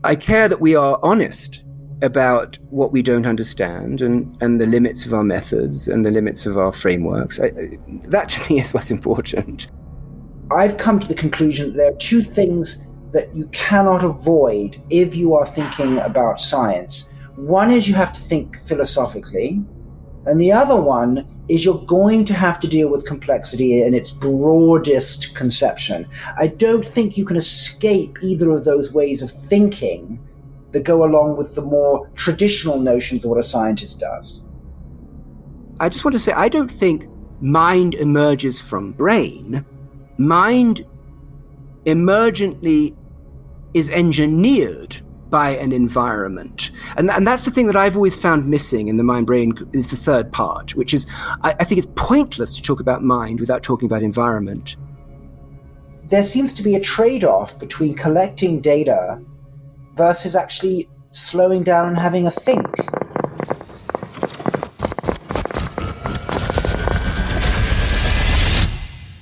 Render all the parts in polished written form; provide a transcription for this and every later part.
I care that we are honest about what we don't understand and the limits of our methods and the limits of our frameworks. That to me is what's important. I've come to the conclusion that there are two things that you cannot avoid if you are thinking about science. One is you have to think philosophically, and the other one is you're going to have to deal with complexity in its broadest conception. I don't think you can escape either of those ways of thinking that go along with the more traditional notions of what a scientist does. I just want to say, I don't think mind emerges from brain. Mind emergently is engineered by an environment. And that's the thing that I've always found missing in the mind-brain is the third part, which is, I think it's pointless to talk about mind without talking about environment. There seems to be a trade-off between collecting data versus actually slowing down and having a think.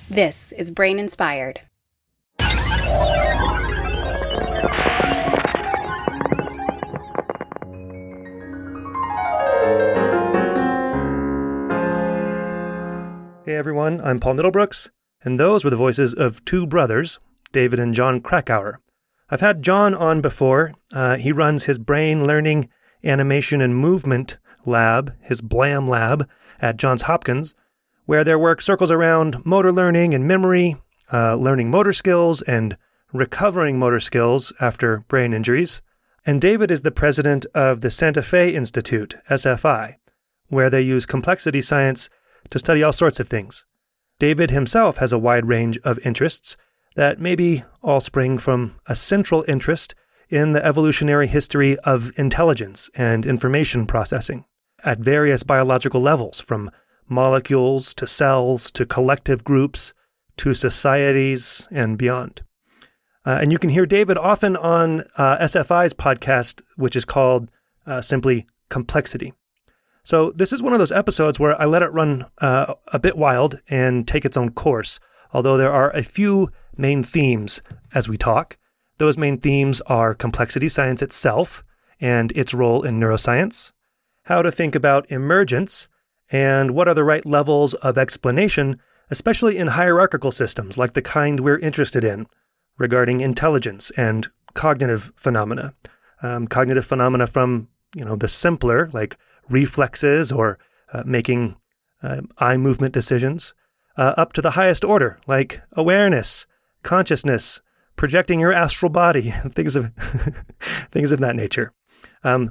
This is Brain Inspired. Hey everyone, I'm Paul Middlebrooks, and those were the voices of two brothers, David and John Krakauer. I've had John on before. He runs his brain learning, animation, and movement lab, his BLAM lab, at Johns Hopkins, where their work circles around motor learning and memory, learning motor skills, and recovering motor skills after brain injuries. And David is the president of the Santa Fe Institute, SFI, where they use complexity science to study all sorts of things. David himself has a wide range of interests that maybe all spring from a central interest in the evolutionary history of intelligence and information processing at various biological levels, from molecules to cells to collective groups to societies and beyond. And you can hear David often on SFI's podcast, which is called simply Complexity. So this is one of those episodes where I let it run a bit wild and take its own course, although there are a few main themes as we talk. Those main themes are complexity science itself and its role in neuroscience, how to think about emergence, and what are the right levels of explanation, especially in hierarchical systems like the kind we're interested in, regarding intelligence and cognitive phenomena. Cognitive phenomena from, the simpler, like reflexes or making eye movement decisions, up to the highest order, like awareness, consciousness, projecting your astral body, things of that nature.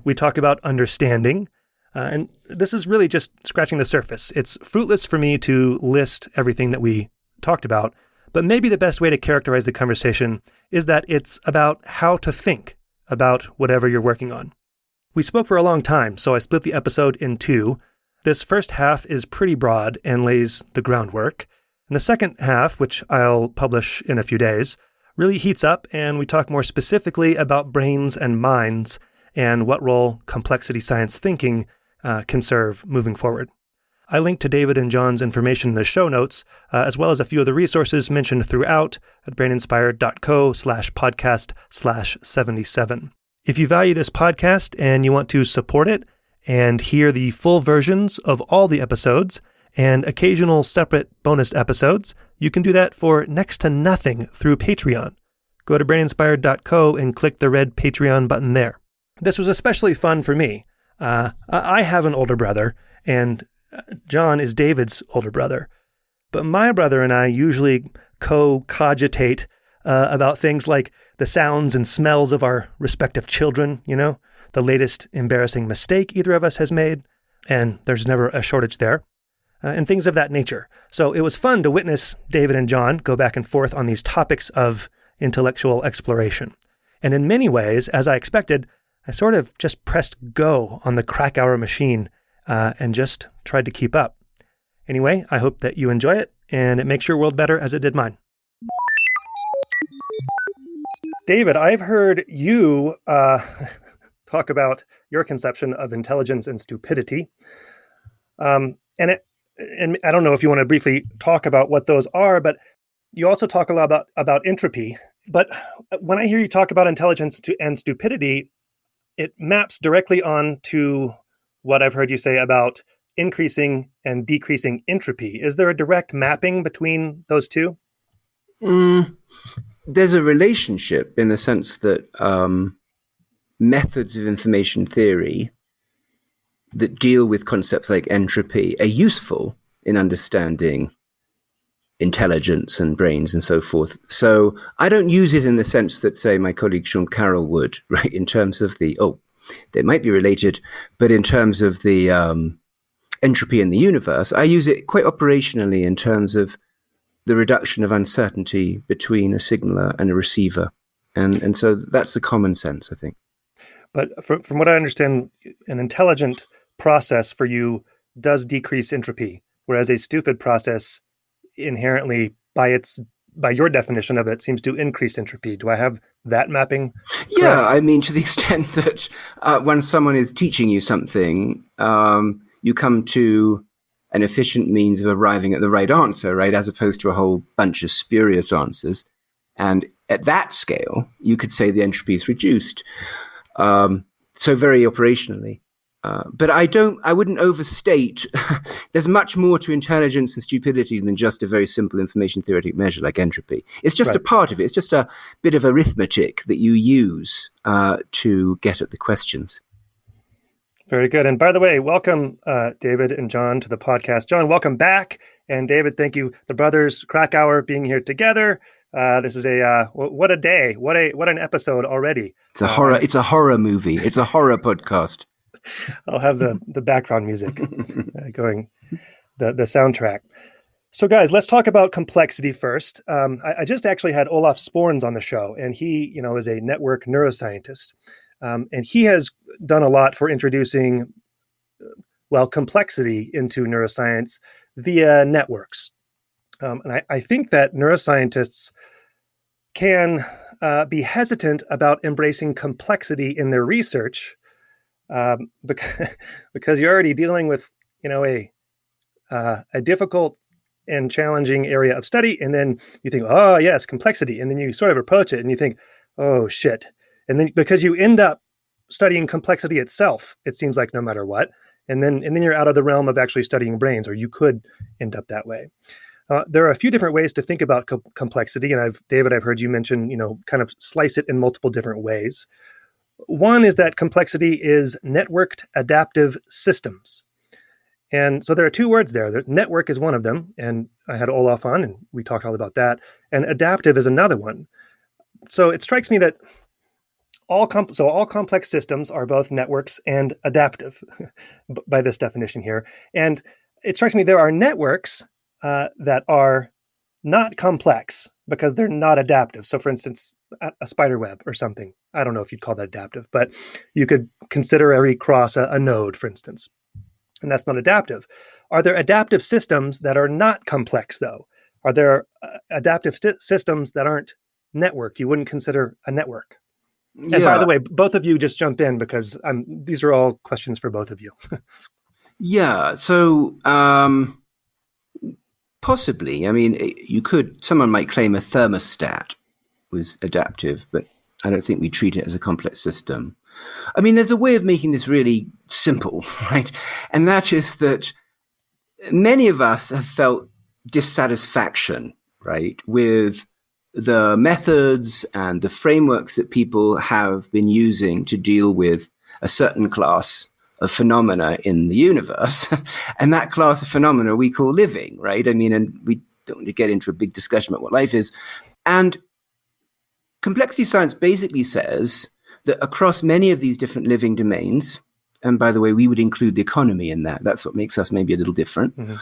We talk about understanding, and this is really just scratching the surface. It's fruitless for me to list everything that we talked about, but maybe the best way to characterize the conversation is that it's about how to think about whatever you're working on. We spoke for a long time, so I split the episode in two. This first half is pretty broad and lays the groundwork. And the second half, which I'll publish in a few days, really heats up, and we talk more specifically about brains and minds and what role complexity science thinking can serve moving forward. I linked to David and John's information in the show notes, as well as a few of the resources mentioned throughout at braininspired.co/podcast/77. If you value this podcast and you want to support it and hear the full versions of all the episodes and occasional separate bonus episodes, you can do that for next to nothing through Patreon. Go to braininspired.co and click the red Patreon button there. This was especially fun for me. I have an older brother, and John is David's older brother. But my brother and I usually co-cogitate about things like the sounds and smells of our respective children, the latest embarrassing mistake either of us has made, and there's never a shortage there, and things of that nature. So it was fun to witness David and John go back and forth on these topics of intellectual exploration. And in many ways, as I expected, I sort of just pressed go on the Krakauer machine and just tried to keep up. Anyway, I hope that you enjoy it, and it makes your world better as it did mine. David, I've heard you talk about your conception of intelligence and stupidity. And I don't know if you want to briefly talk about what those are, but you also talk a lot about entropy But when I hear you talk about intelligence and stupidity, it maps directly on to what I've heard you say about increasing and decreasing entropy. Is there a direct mapping between those two? There's a relationship in the sense that methods of information theory that deal with concepts like entropy are useful in understanding intelligence and brains and so forth. So I don't use it in the sense that, say, my colleague Sean Carroll would, right, in terms of they might be related, but in terms of the entropy in the universe, I use it quite operationally in terms of the reduction of uncertainty between a signaler and a receiver. And so that's the common sense, I think. But from what I understand, an intelligent process for you does decrease entropy, whereas a stupid process inherently, by your definition of it, seems to increase entropy. Do I have that mapping correct? Yeah, I mean, to the extent that when someone is teaching you something, you come to an efficient means of arriving at the right answer, right, as opposed to a whole bunch of spurious answers. And at that scale, you could say the entropy is reduced. So very operationally. But I wouldn't overstate. There's much more to intelligence and stupidity than just a very simple information theoretic measure like entropy. It's just a part of it. It's just a bit of arithmetic that you use to get at the questions. Very good. And by the way, welcome, David and John, to the podcast. John, welcome back. And David, thank you. The brothers Krakauer being here together. This is what a day. What an episode already. It's a horror. It's a horror movie. It's a horror podcast. I'll have the background music going, the soundtrack. So guys, let's talk about complexity first. I just actually had Olaf Sporns on the show, and he, is a network neuroscientist. And he has done a lot for introducing, complexity into neuroscience via networks. And I think that neuroscientists can be hesitant about embracing complexity in their research because you're already dealing with, a difficult and challenging area of study. And then you think, oh, yes, complexity. And then you sort of approach it and you think, oh, shit. And then because you end up studying complexity itself, it seems like no matter what. And then you're out of the realm of actually studying brains, or you could end up that way. There are a few different ways to think about complexity. And David, I've heard you mention, kind of slice it in multiple different ways. One is that complexity is networked adaptive systems. And so there are two words there. Network is one of them. And I had Olaf on and we talked all about that. And adaptive is another one. So it strikes me that all complex systems are both networks and adaptive by this definition here. And it strikes me there are networks that are not complex because they're not adaptive. So for instance, a spider web or something. I don't know if you'd call that adaptive, but you could consider a recross a node, for instance. And that's not adaptive. Are there adaptive systems that are not complex, though? Are there adaptive systems that aren't network? You wouldn't consider a network. Yeah. And by the way, both of you just jump in because these are all questions for both of you. Yeah. So possibly. I mean, someone might claim a thermostat was adaptive, but I don't think we treat it as a complex system. I mean, there's a way of making this really simple, right? And that is that many of us have felt dissatisfaction, right, with the methods and the frameworks that people have been using to deal with a certain class of phenomena in the universe. And that class of phenomena we call living, right? I mean, and we don't want to get into a big discussion about what life is. And complexity science basically says that across many of these different living domains, and by the way, we would include the economy in that. That's what makes us maybe a little different. Mm-hmm.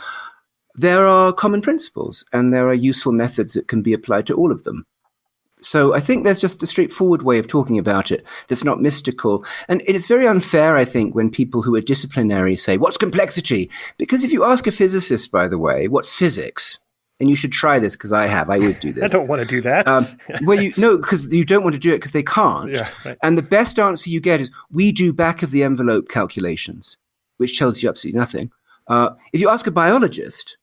There are common principles and there are useful methods that can be applied to all of them. So I think there's just a straightforward way of talking about it that's not mystical. And it's very unfair, I think, when people who are disciplinary say, what's complexity? Because if you ask a physicist, by the way, what's physics? And you should try this because I always do this. I don't want to do that. Because you don't want to do it because they can't. Yeah, right. And the best answer you get is, we do back of the envelope calculations, which tells you absolutely nothing. If you ask a biologist,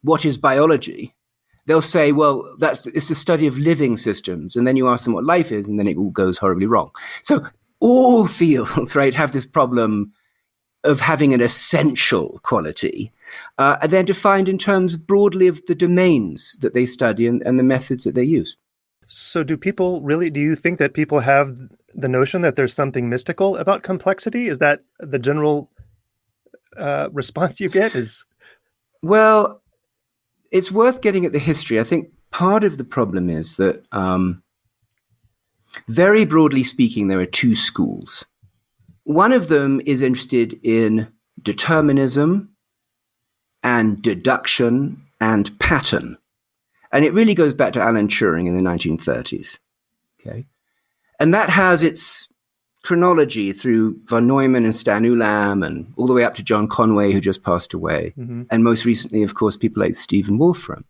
what is biology? they'll say, well, it's a study of living systems. And then you ask them what life is, and then it all goes horribly wrong. So all fields, right, have this problem of having an essential quality, and they're defined in terms broadly of the domains that they study and the methods that they use. So do you think that people have the notion that there's something mystical about complexity? Is that the general response you get? Well, it's worth getting at the history. I think part of the problem is that, very broadly speaking, there are two schools. One of them is interested in determinism and deduction and pattern. And it really goes back to Alan Turing in the 1930s. Okay. And that has its chronology through von Neumann and Stan Ulam and all the way up to John Conway, who just passed away. Mm-hmm. And most recently, of course, people like Stephen Wolfram.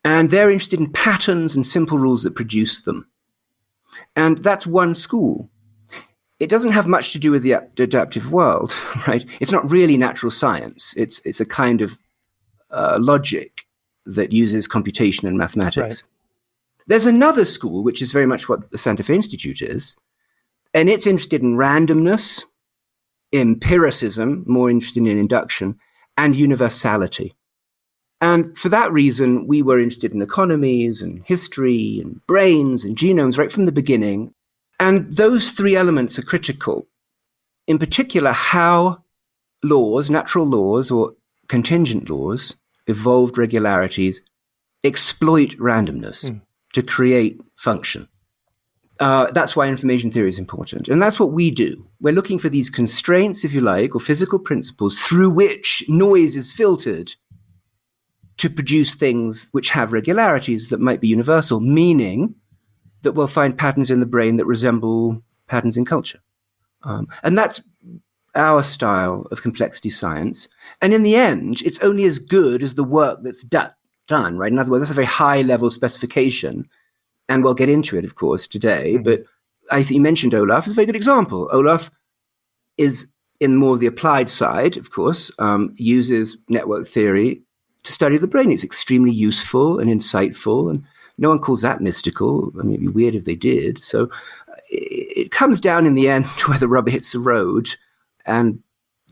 And they're interested in patterns and simple rules that produce them. And that's one school. It doesn't have much to do with the adaptive world, right? It's not really natural science. It's a kind of logic that uses computation and mathematics. Right. There's another school, which is very much what the Santa Fe Institute is, and it's interested in randomness, empiricism, more interested in induction, and universality. And for that reason, we were interested in economies and history and brains and genomes right from the beginning. And those three elements are critical. In particular, how laws, natural laws or contingent laws, evolved regularities, exploit randomness to create function. That's why information theory is important. And that's what we do. We're looking for these constraints, if you like, or physical principles through which noise is filtered to produce things which have regularities that might be universal, meaning that we'll find patterns in the brain that resemble patterns in culture. And that's our style of complexity science. And in the end, it's only as good as the work that's done, right? In other words, that's a very high-level specification. And we'll get into it, of course, today. Mm-hmm. But I think you mentioned Olaf as a very good example. Olaf is in more of the applied side, of course, uses network theory to study the brain. It's extremely useful and insightful, and no one calls that mystical. I mean, it'd be weird if they did. So it comes down in the end to where the rubber hits the road, and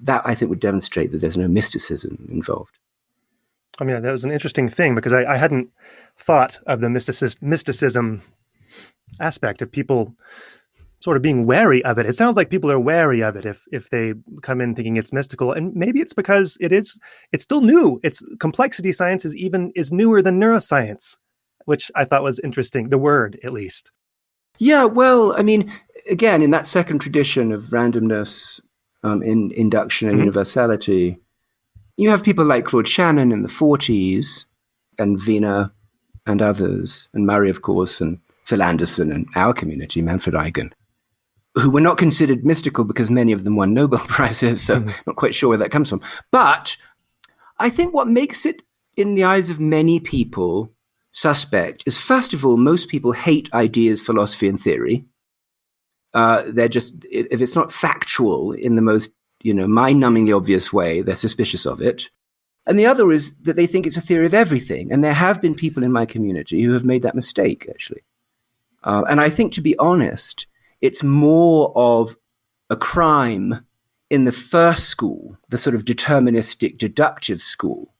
that, I think, would demonstrate that there's no mysticism involved. I mean, that was an interesting thing, because I hadn't thought of the mysticism aspect of people sort of being wary of it. It sounds like people are wary of it if they come in thinking it's mystical. And maybe it's because it's still new. Complexity science is newer than neuroscience, which I thought was interesting, the word at least. Yeah, well, I mean, again, in that second tradition of randomness, in induction and universality, you have people like Claude Shannon in the 40s, and Wiener and others, and Murray, of course, and Phil Anderson and our community, Manfred Eigen, who were not considered mystical because many of them won Nobel Prizes, so not quite sure where that comes from. But I think what makes it, in the eyes of many people, suspect is, first of all, most people hate ideas, philosophy, and theory. They're just, if it's not factual in the most, mind-numbingly obvious way, they're suspicious of it. And the other is that they think it's a theory of everything. And there have been people in my community who have made that mistake, actually. And I think, to be honest, it's more of a crime in the first school, the sort of deterministic, deductive school,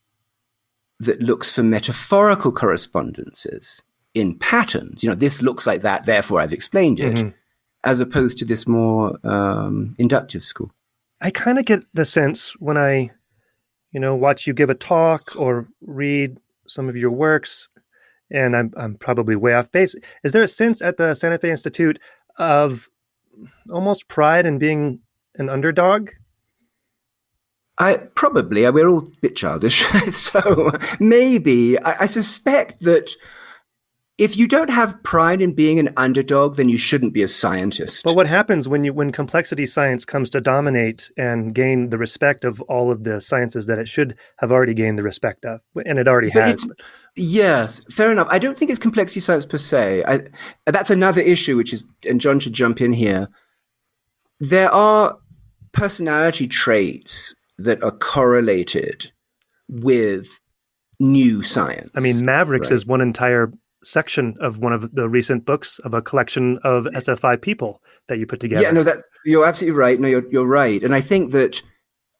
that looks for metaphorical correspondences in patterns. This looks like that, therefore I've explained it, as opposed to this more inductive school. I kind of get the sense when I, watch you give a talk or read some of your works, and I'm probably way off base. Is there a sense at the Santa Fe Institute of almost pride in being an underdog? We're all a bit childish. So maybe, I suspect that if you don't have pride in being an underdog, then you shouldn't be a scientist. But what happens when complexity science comes to dominate and gain the respect of all of the sciences that it should have already gained the respect of? And it already has. Yes, fair enough. I don't think it's complexity science per se. That's another issue, and John should jump in here. There are personality traits that are correlated with new science. I mean, Mavericks is one entire section of one of the recent books of a collection of SFI people that you put together. Yeah, no, you're absolutely right. No, you're right. And I think that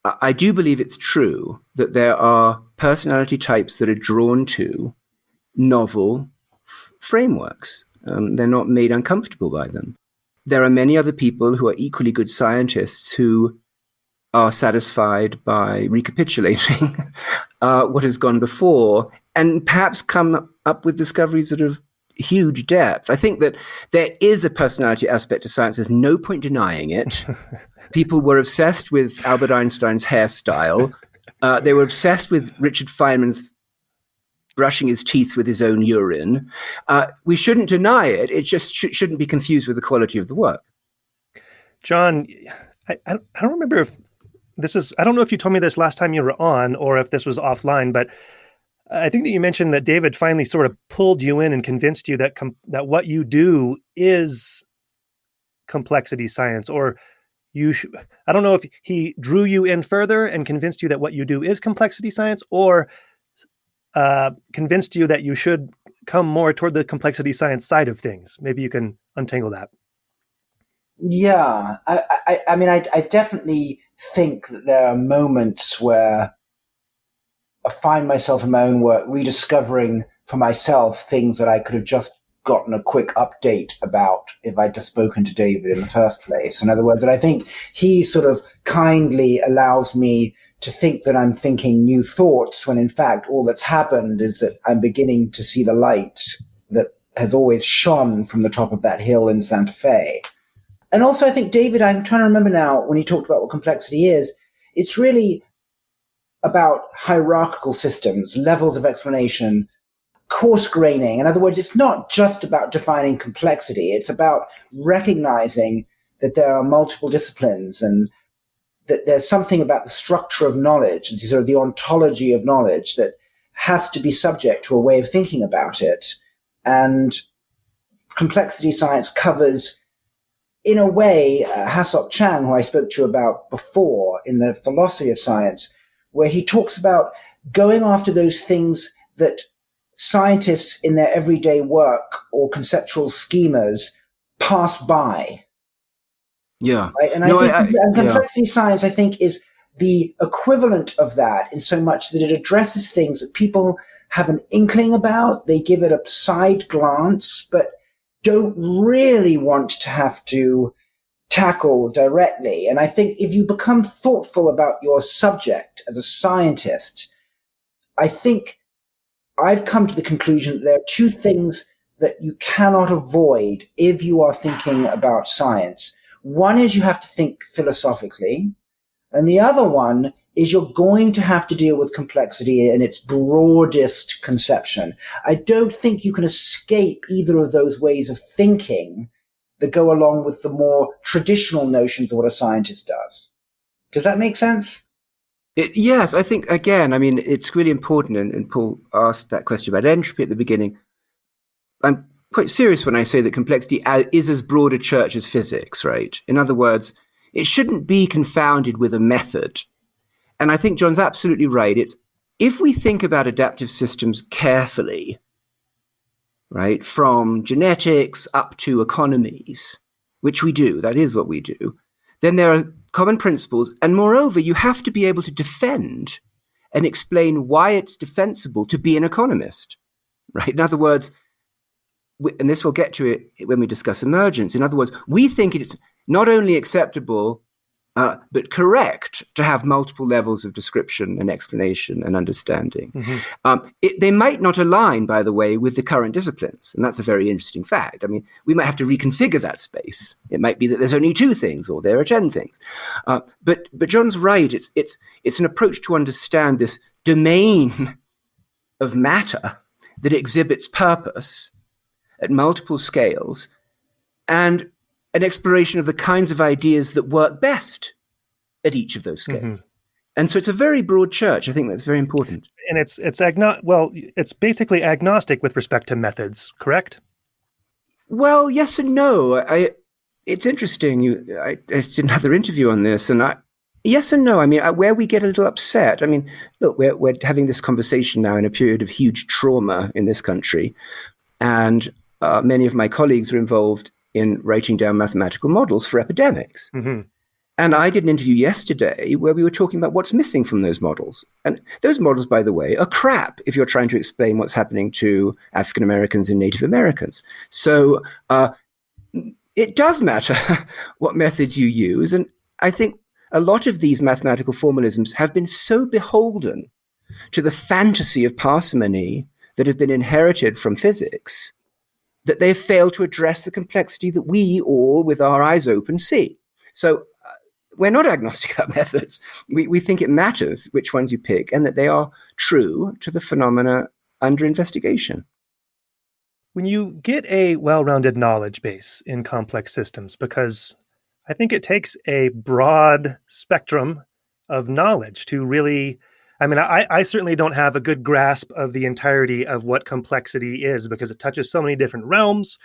I do believe it's true that there are personality types that are drawn to novel frameworks. They're not made uncomfortable by them. There are many other people who are equally good scientists who are satisfied by recapitulating what has gone before and perhaps come up with discoveries that have huge depth. I think that there is a personality aspect to science. There's no point denying it. People were obsessed with Albert Einstein's hairstyle. They were obsessed with Richard Feynman's brushing his teeth with his own urine. We shouldn't deny it. It just shouldn't be confused with the quality of the work. John, I don't remember if I don't know if you told me this last time you were on or if this was offline, but I think that you mentioned that David finally sort of pulled you in and convinced you that that what you do is complexity science, or I don't know if he drew you in further and convinced you that what you do is complexity science, or convinced you that you should come more toward the complexity science side of things. Maybe you can untangle that. Yeah, I mean, I definitely think that there are moments where I find myself in my own work rediscovering for myself things that I could have just gotten a quick update about if I'd just spoken to David in the first place. In other words, that I think he sort of kindly allows me to think that I'm thinking new thoughts when in fact all that's happened is that I'm beginning to see the light that has always shone from the top of that hill in Santa Fe. And also I think David, I'm trying to remember now when he talked about what complexity is, it's really about hierarchical systems, levels of explanation, coarse graining. In other words, it's not just about defining complexity. It's about recognizing that there are multiple disciplines and that there's something about the structure of knowledge, sort of the ontology of knowledge that has to be subject to a way of thinking about it. And complexity science covers, in a way, Hasok Chang, who I spoke to you about before in the philosophy of science, where he talks about going after those things that scientists in their everyday work or conceptual schemas pass by. Yeah. Right? And complexity science, I think, is the equivalent of that in so much that it addresses things that people have an inkling about. They give it a side glance, but don't really want to have to tackle directly. And I think if you become thoughtful about your subject as a scientist, I think I've come to the conclusion that there are two things that you cannot avoid if you are thinking about science. One is you have to think philosophically, and the other one is you're going to have to deal with complexity in its broadest conception. I don't think you can escape either of those ways of thinking that go along with the more traditional notions of what a scientist does. Does that make sense? Yes, I think, again, I mean, it's really important, and Paul asked that question about entropy at the beginning. I'm quite serious when I say that complexity is as broad a church as physics, right? In other words, it shouldn't be confounded with a method. And I think John's absolutely right. It's if we think about adaptive systems carefully, right, from genetics up to economies, which we do, that is what we do, then there are common principles. And moreover, you have to be able to defend and explain why it's defensible to be an economist, right? In other words, and this we'll get to it when we discuss emergence. In other words, we think it's not only acceptable, but correct to have multiple levels of description and explanation and understanding. Mm-hmm. They might not align, by the way, with the current disciplines. And that's a very interesting fact. I mean, we might have to reconfigure that space. It might be that there's only 2 things or there are 10 things. But John's right. It's an approach to understand this domain of matter that exhibits purpose at multiple scales and an exploration of the kinds of ideas that work best at each of those scales. Mm-hmm. And so it's a very broad church. I think that's very important. And it's basically agnostic with respect to methods, correct? Well, yes and no. It's interesting. I did another interview on this, and Yes and no. I mean, where we get a little upset, I mean, look, we're having this conversation now in a period of huge trauma in this country. And many of my colleagues are involved in writing down mathematical models for epidemics. Mm-hmm. And I did an interview yesterday where we were talking about what's missing from those models. And those models, by the way, are crap if you're trying to explain what's happening to African Americans and Native Americans. So it does matter what methods you use. And I think a lot of these mathematical formalisms have been so beholden to the fantasy of parsimony that have been inherited from physics that they've failed to address the complexity that we all, with our eyes open, see. So we're not agnostic about methods. We think it matters which ones you pick and that they are true to the phenomena under investigation. When you get a well-rounded knowledge base in complex systems, because I think it takes a broad spectrum of knowledge to really, I mean, I certainly don't have a good grasp of the entirety of what complexity is because it touches so many different realms,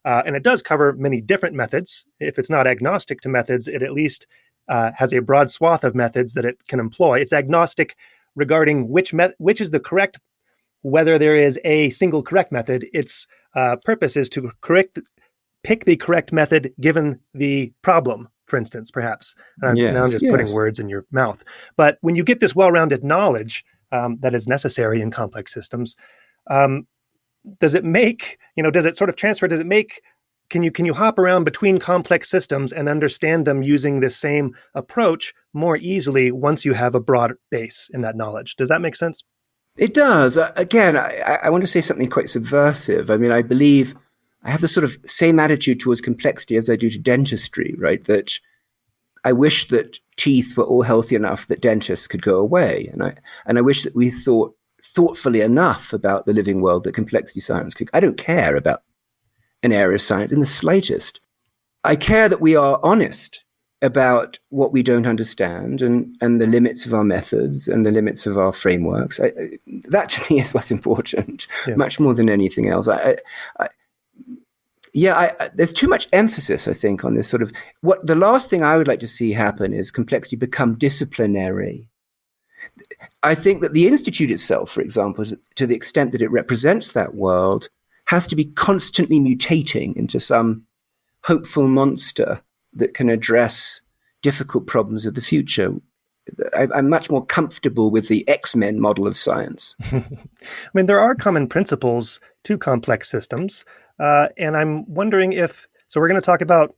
and it does cover many different methods. If it's not agnostic to methods, it at least has a broad swath of methods that it can employ. It's agnostic regarding which is the correct, whether there is a single correct method. Its purpose is to pick the correct method given the problem, for instance, perhaps. Now I'm just putting words in your mouth. But when you get this well-rounded knowledge that is necessary in complex systems, does it make, does it sort of transfer? Does it make, can you hop around between complex systems and understand them using this same approach more easily once you have a broad base in that knowledge? Does that make sense? It does. Again, I want to say something quite subversive. I mean, I believe I have the sort of same attitude towards complexity as I do to dentistry, right? That I wish that teeth were all healthy enough that dentists could go away. And I wish that we thought thoughtfully enough about the living world that complexity science could. I don't care about an area of science in the slightest. I care that we are honest about what we don't understand and the limits of our methods and the limits of our frameworks. That to me is what's important, much more than anything else. There's too much emphasis, I think, on this sort of what the last thing I would like to see happen is complexity become disciplinary. I think that the institute itself, for example, to the extent that it represents that world, has to be constantly mutating into some hopeful monster that can address difficult problems of the future. I'm much more comfortable with the X-Men model of science. I mean, there are common principles to complex systems. And I'm wondering so we're going to talk about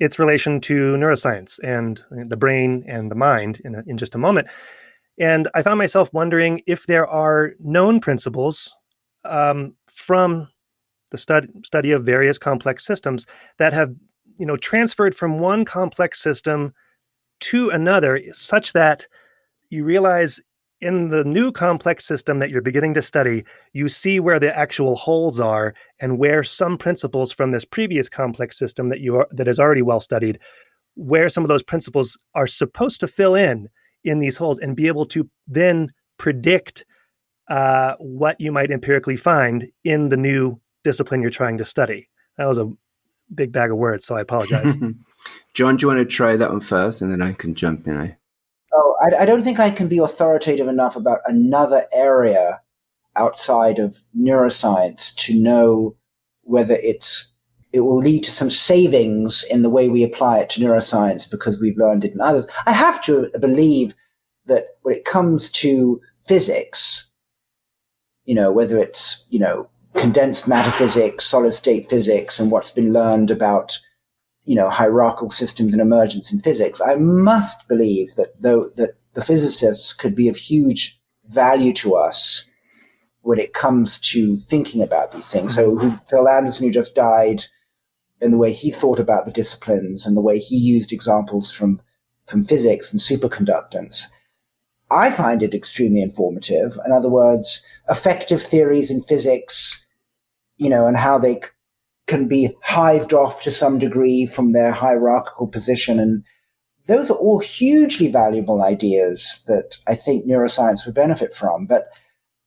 its relation to neuroscience and the brain and the mind in just a moment. And I found myself wondering if there are known principles from the study of various complex systems that have, transferred from one complex system to another such that you realize in the new complex system that you're beginning to study, you see where the actual holes are and where some principles from this previous complex system that is already well studied, where some of those principles are supposed to fill in these holes and be able to then predict what you might empirically find in the new discipline you're trying to study. That was a big bag of words, so I apologize. John, do you want to try that one first, and then I can jump in? I don't think I can be authoritative enough about another area outside of neuroscience to know whether it will lead to some savings in the way we apply it to neuroscience because we've learned it in others. I have to believe that when it comes to physics, whether it's, condensed matter physics, solid state physics, and what's been learned about, hierarchical systems and emergence in physics, I must believe that the physicists could be of huge value to us when it comes to thinking about these things. So Phil Anderson, who just died, and the way he thought about the disciplines and the way he used examples from physics and superconductance, I find it extremely informative. In other words, effective theories in physics, and how they can be hived off to some degree from their hierarchical position. And those are all hugely valuable ideas that I think neuroscience would benefit from. But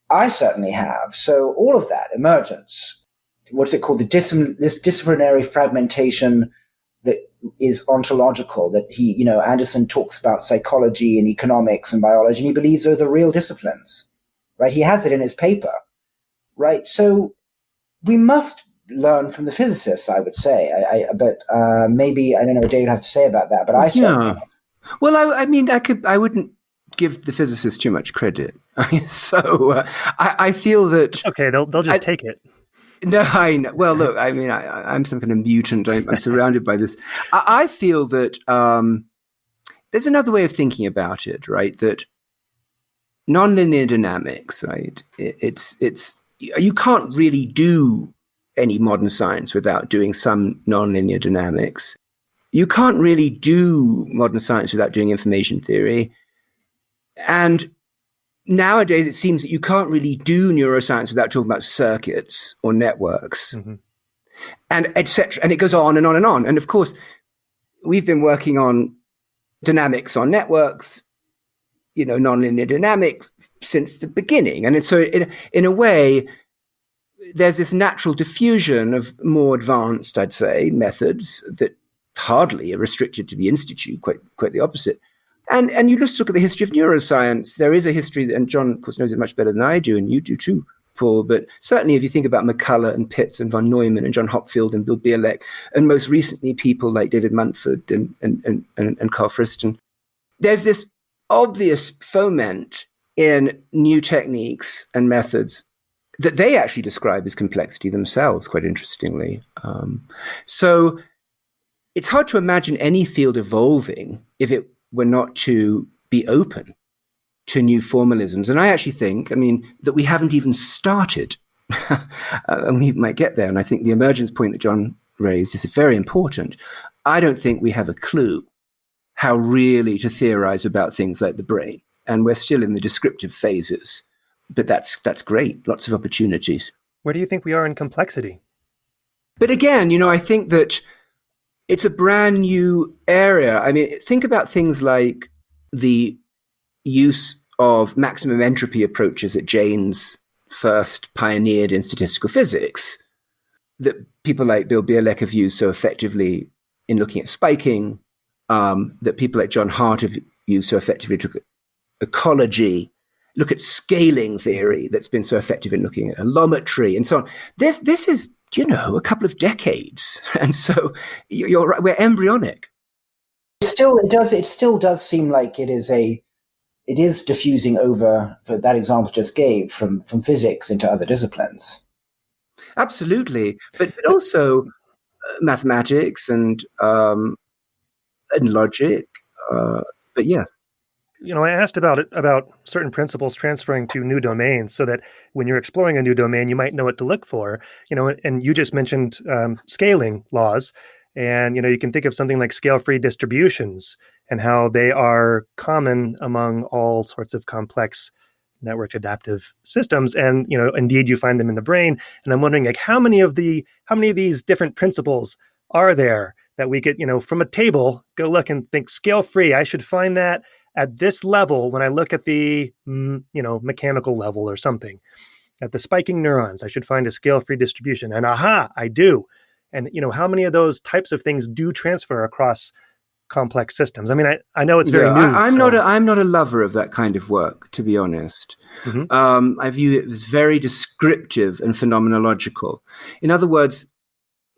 I certainly have. So all of that, emergence, what's it called? This disciplinary fragmentation that is ontological, that Anderson talks about psychology and economics and biology, and he believes those are real disciplines, right? He has it in his paper, right? So we must learn from the physicists, I would say. But maybe, I don't know what David has to say about that, but I say. Yeah. Well, I wouldn't give the physicists too much credit. So I feel that... It's okay, they'll just take it. No, I know. Well, look, I'm some kind of mutant. I'm surrounded by this. I feel that there's another way of thinking about it, right? That nonlinear dynamics, right? It's you can't really do any modern science without doing some nonlinear dynamics. You can't really do modern science without doing information theory. And nowadays, it seems that you can't really do neuroscience without talking about circuits or networks, and etc. And it goes on and on and on. And of course, we've been working on dynamics on networks, nonlinear dynamics since the beginning. And so, in a way, there's this natural diffusion of more advanced, I'd say, methods that hardly are restricted to the institute. Quite the opposite. And you just look at the history of neuroscience. There is a history, and John, of course, knows it much better than I do, and you do too, Paul. But certainly if you think about McCullough and Pitts and von Neumann and John Hopfield and Bill Bierleck, and most recently people like David Mumford and Carl Friston, there's this obvious foment in new techniques and methods that they actually describe as complexity themselves, quite interestingly. So it's hard to imagine any field evolving if it were not to be open to new formalisms. And I actually think, that we haven't even started. And we might get there. And I think the emergence point that John raised is very important. I don't think we have a clue how really to theorize about things like the brain. And we're still in the descriptive phases. But that's great. Lots of opportunities. Where do you think we are in complexity? But again, I think that it's a brand new area. Think about things like the use of maximum entropy approaches that Jaynes first pioneered in statistical physics, that people like Bill Bierleck have used so effectively in looking at spiking, that people like John Hart have used so effectively to look at ecology, look at scaling theory that's been so effective in looking at allometry and so on. This is, a couple of decades. And so you're right, we're embryonic. It still does seem like it is diffusing over, for that example just gave, from physics into other disciplines. Absolutely. But also mathematics and logic. But yes. I asked about certain principles transferring to new domains so that when you're exploring a new domain, you might know what to look for, and you just mentioned scaling laws. And, you can think of something like scale-free distributions and how they are common among all sorts of complex networked adaptive systems. And, indeed, you find them in the brain. And I'm wondering, how many of these different principles are there that we could, from a table, go look and think scale-free, I should find that at this level when I look at the, mechanical level or something. At the spiking neurons, I should find a scale-free distribution. And aha, I do. And, how many of those types of things do transfer across complex systems? I know it's very new. I'm not a lover of that kind of work, to be honest. I view it as very descriptive and phenomenological. In other words,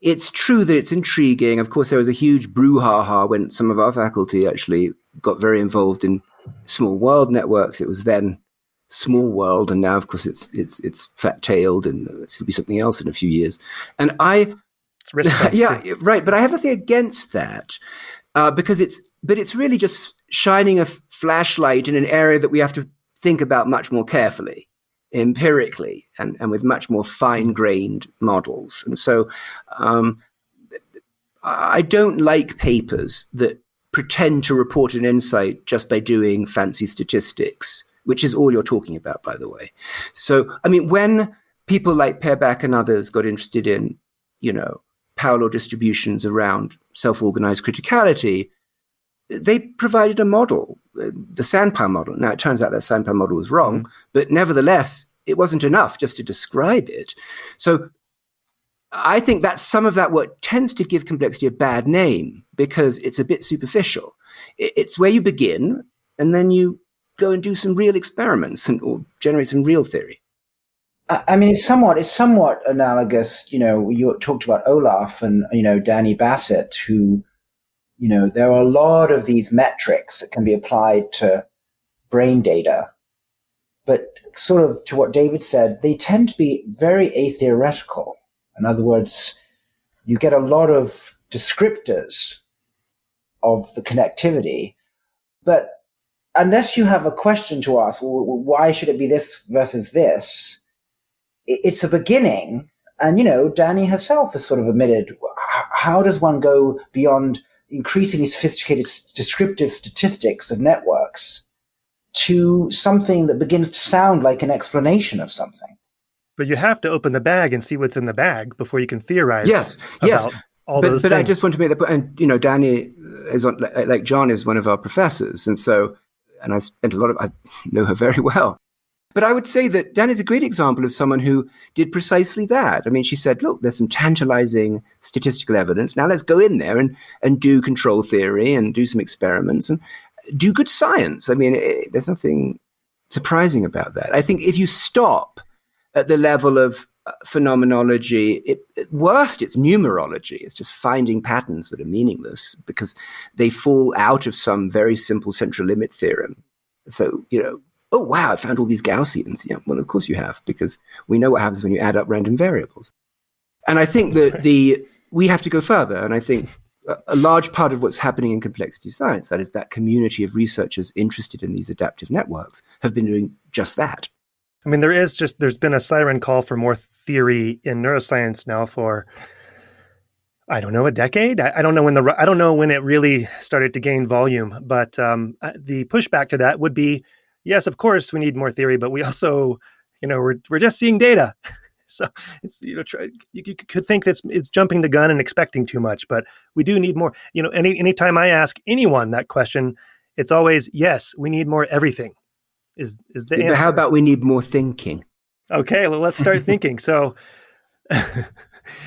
it's true that it's intriguing. Of course, there was a huge brouhaha when some of our faculty actually got very involved in small world networks. It was then small world, and now, of course, it's fat-tailed, and it's going to be something else in a few years. And yeah, right. But I have nothing against that because it's really just shining a flashlight in an area that we have to think about much more carefully, empirically, and with much more fine-grained models. And so I don't like papers that pretend to report an insight just by doing fancy statistics, which is all you're talking about, by the way. So, when people like Peerbach and others got interested in, power law distributions around self-organized criticality, they provided a model, the Sandpower model. Now, it turns out that Sandpower model was wrong, but nevertheless, it wasn't enough just to describe it. So I think that's some of that what tends to give complexity a bad name because it's a bit superficial. It's where you begin and then you go and do some real experiments or generate some real theory. I mean, it's somewhat analogous. You talked about Olaf and, Danny Bassett, who, there are a lot of these metrics that can be applied to brain data. But sort of to what David said, they tend to be very atheoretical. In other words, you get a lot of descriptors of the connectivity, but unless you have a question to ask, well, why should it be this versus this? It's a beginning. And, Danny herself has sort of admitted, how does one go beyond increasingly sophisticated descriptive statistics of networks to something that begins to sound like an explanation of something? But you have to open the bag and see what's in the bag before you can theorize about all those things. But I just want to make the point, and, Danny is like John is one of our professors. And I spent I know her very well. But I would say that Dan is a great example of someone who did precisely that. I mean, she said, look, there's some tantalizing statistical evidence. Now let's go in there and do control theory and do some experiments and do good science. I mean, there's nothing surprising about that. I think if you stop at the level of phenomenology, at worst, it's numerology. It's just finding patterns that are meaningless because they fall out of some very simple central limit theorem. So, oh, wow, I found all these Gaussians. Yeah, well, of course you have, because we know what happens when you add up random variables. And I think that we have to go further. And I think a large part of what's happening in complexity science, that is that community of researchers interested in these adaptive networks, have been doing just that. I mean, there's been a siren call for more theory in neuroscience now for, I don't know, a decade. I don't know when it really started to gain volume, but the pushback to that would be, yes, of course we need more theory, but we also, we're just seeing data. So it's, you could think that it's jumping the gun and expecting too much, but we do need more. Anytime I ask anyone that question, it's always, yes, we need more everything. Is the answer. But how about we need more thinking? Okay, well, let's start thinking. So,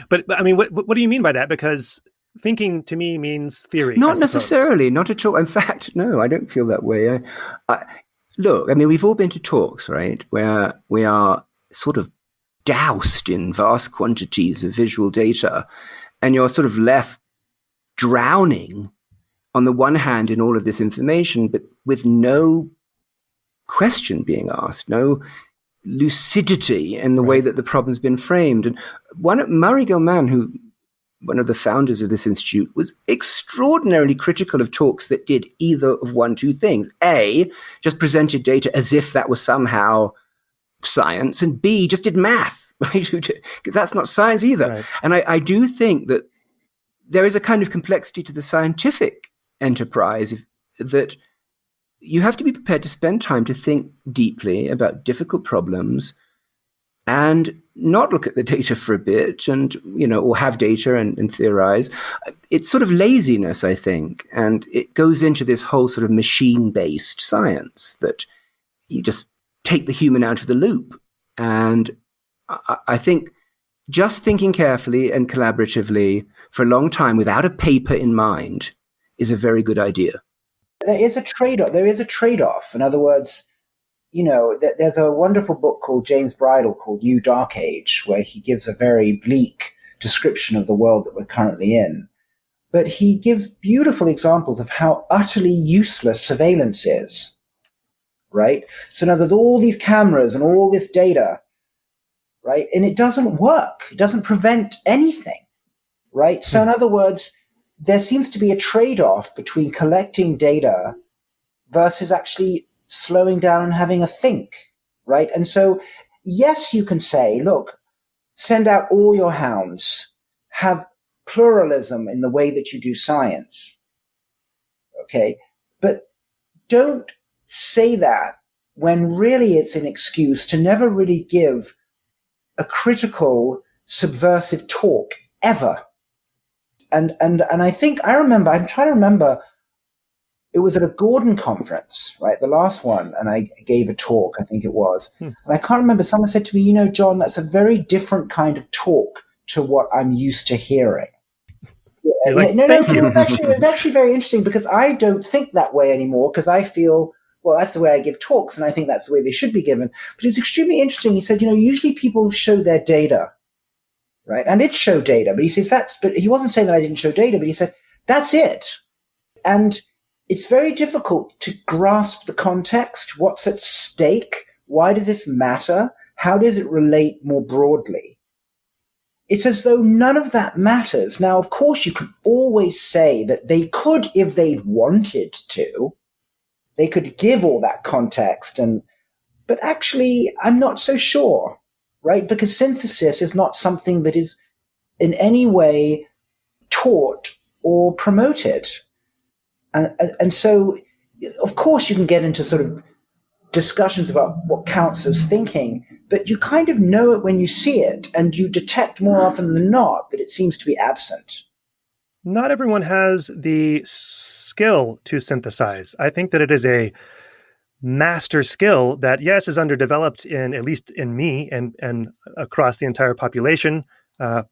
but I mean, what do you mean by that? Because thinking to me means theory. Not necessarily, not at all. In fact, no, I don't feel that way. Look, I mean, we've all been to talks, right, where we are sort of doused in vast quantities of visual data, and you're sort of left drowning on the one hand in all of this information, but with no question being asked, no lucidity in the way that the problem's been framed. And Murray Gell-Mann, one of the founders of this institute, was extraordinarily critical of talks that did either of two things. A, just presented data as if that was somehow science, and B, just did math, right? Because that's not science either. Right. And I do think that there is a kind of complexity to the scientific enterprise that you have to be prepared to spend time to think deeply about difficult problems and not look at the data for a bit and, or have data and theorize. It's sort of laziness, I think. And it goes into this whole sort of machine-based science that you just take the human out of the loop. And I think just thinking carefully and collaboratively for a long time without a paper in mind is a very good idea. There is a trade-off. In other words, there's a wonderful book called James Bridle called New Dark Age, where he gives a very bleak description of the world that we're currently in. But he gives beautiful examples of how utterly useless surveillance is, right? So now there's all these cameras and all this data, right? And it doesn't work. It doesn't prevent anything, right? So in other words, there seems to be a trade-off between collecting data versus actually slowing down and having a think, right? And so, yes, you can say, look, send out all your hounds, have pluralism in the way that you do science, okay? But don't say that when really it's an excuse to never really give a critical, subversive talk ever. And I think I'm trying to remember, it was at a Gordon conference, right? The last one. And I gave a talk, I think it was. And I can't remember, someone said to me, John, that's a very different kind of talk to what I'm used to hearing. You're like, No, thank but you. it's actually very interesting because I don't think that way anymore because I feel, well, that's the way I give talks and I think that's the way they should be given. But it's extremely interesting. He said, usually people show their data, right? And it showed data, but he says but he wasn't saying that I didn't show data, but he said, that's it. And it's very difficult to grasp the context. What's at stake? Why does this matter? How does it relate more broadly? It's as though none of that matters. Now, of course, you could always say that they could, if they'd wanted to, they could give all that context. But actually, I'm not so sure, right? Because synthesis is not something that is in any way taught or promoted. And so, of course, you can get into sort of discussions about what counts as thinking, but you kind of know it when you see it, and you detect more often than not that it seems to be absent. Not everyone has the skill to synthesize. I think that it is a master skill that, yes, is underdeveloped at least in me and across the entire population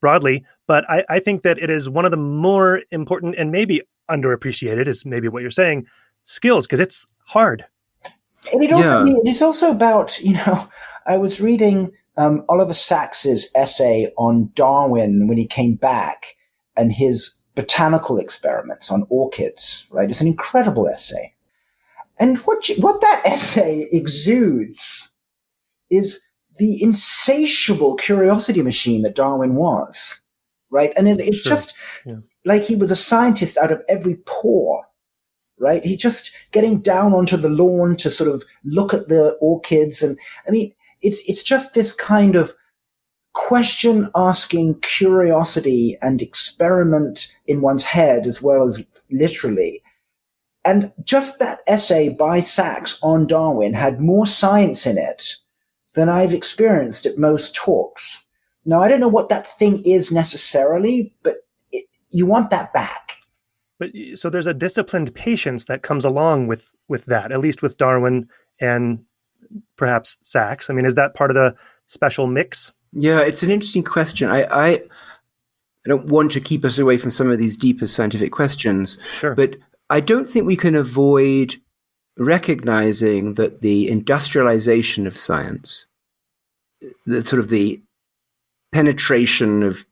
broadly. But I think that it is one of the more important and maybe underappreciated, is maybe what you're saying, skills, because it's hard. And it's also about, I was reading Oliver Sacks's essay on Darwin when he came back and his botanical experiments on orchids, right? It's an incredible essay. And what that essay exudes is the insatiable curiosity machine that Darwin was, right? And it's just like he was a scientist out of every pore, right? He's just getting down onto the lawn to sort of look at the orchids. And I mean, it's just this kind of question-asking curiosity and experiment in one's head as well as literally. And just that essay by Sacks on Darwin had more science in it than I've experienced at most talks. Now, I don't know what that thing is necessarily, but you want that back. But so there's a disciplined patience that comes along with that, at least with Darwin and perhaps Sacks. I mean, is that part of the special mix? Yeah, it's an interesting question. I don't want to keep us away from some of these deeper scientific questions. Sure. But I don't think we can avoid recognizing that the industrialization of science, the sort of the penetration of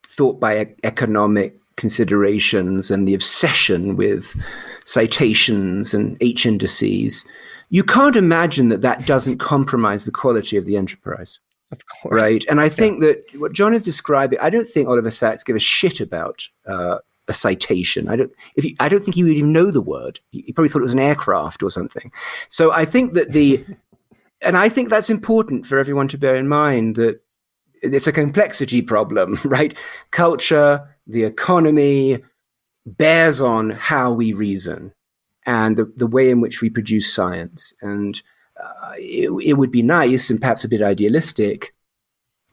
thought by economic considerations and the obsession with citations and H indices, you can't imagine that doesn't compromise the quality of the enterprise. Of course. Right. And I think that what John is describing, I don't think Oliver Sacks gave a shit about a citation. I don't think he would even know the word. He probably thought it was an aircraft or something. So I think that and I think that's important for everyone to bear in mind, that it's a complexity problem, right? Culture, the economy bears on how we reason and the way in which we produce science. And it would be nice and perhaps a bit idealistic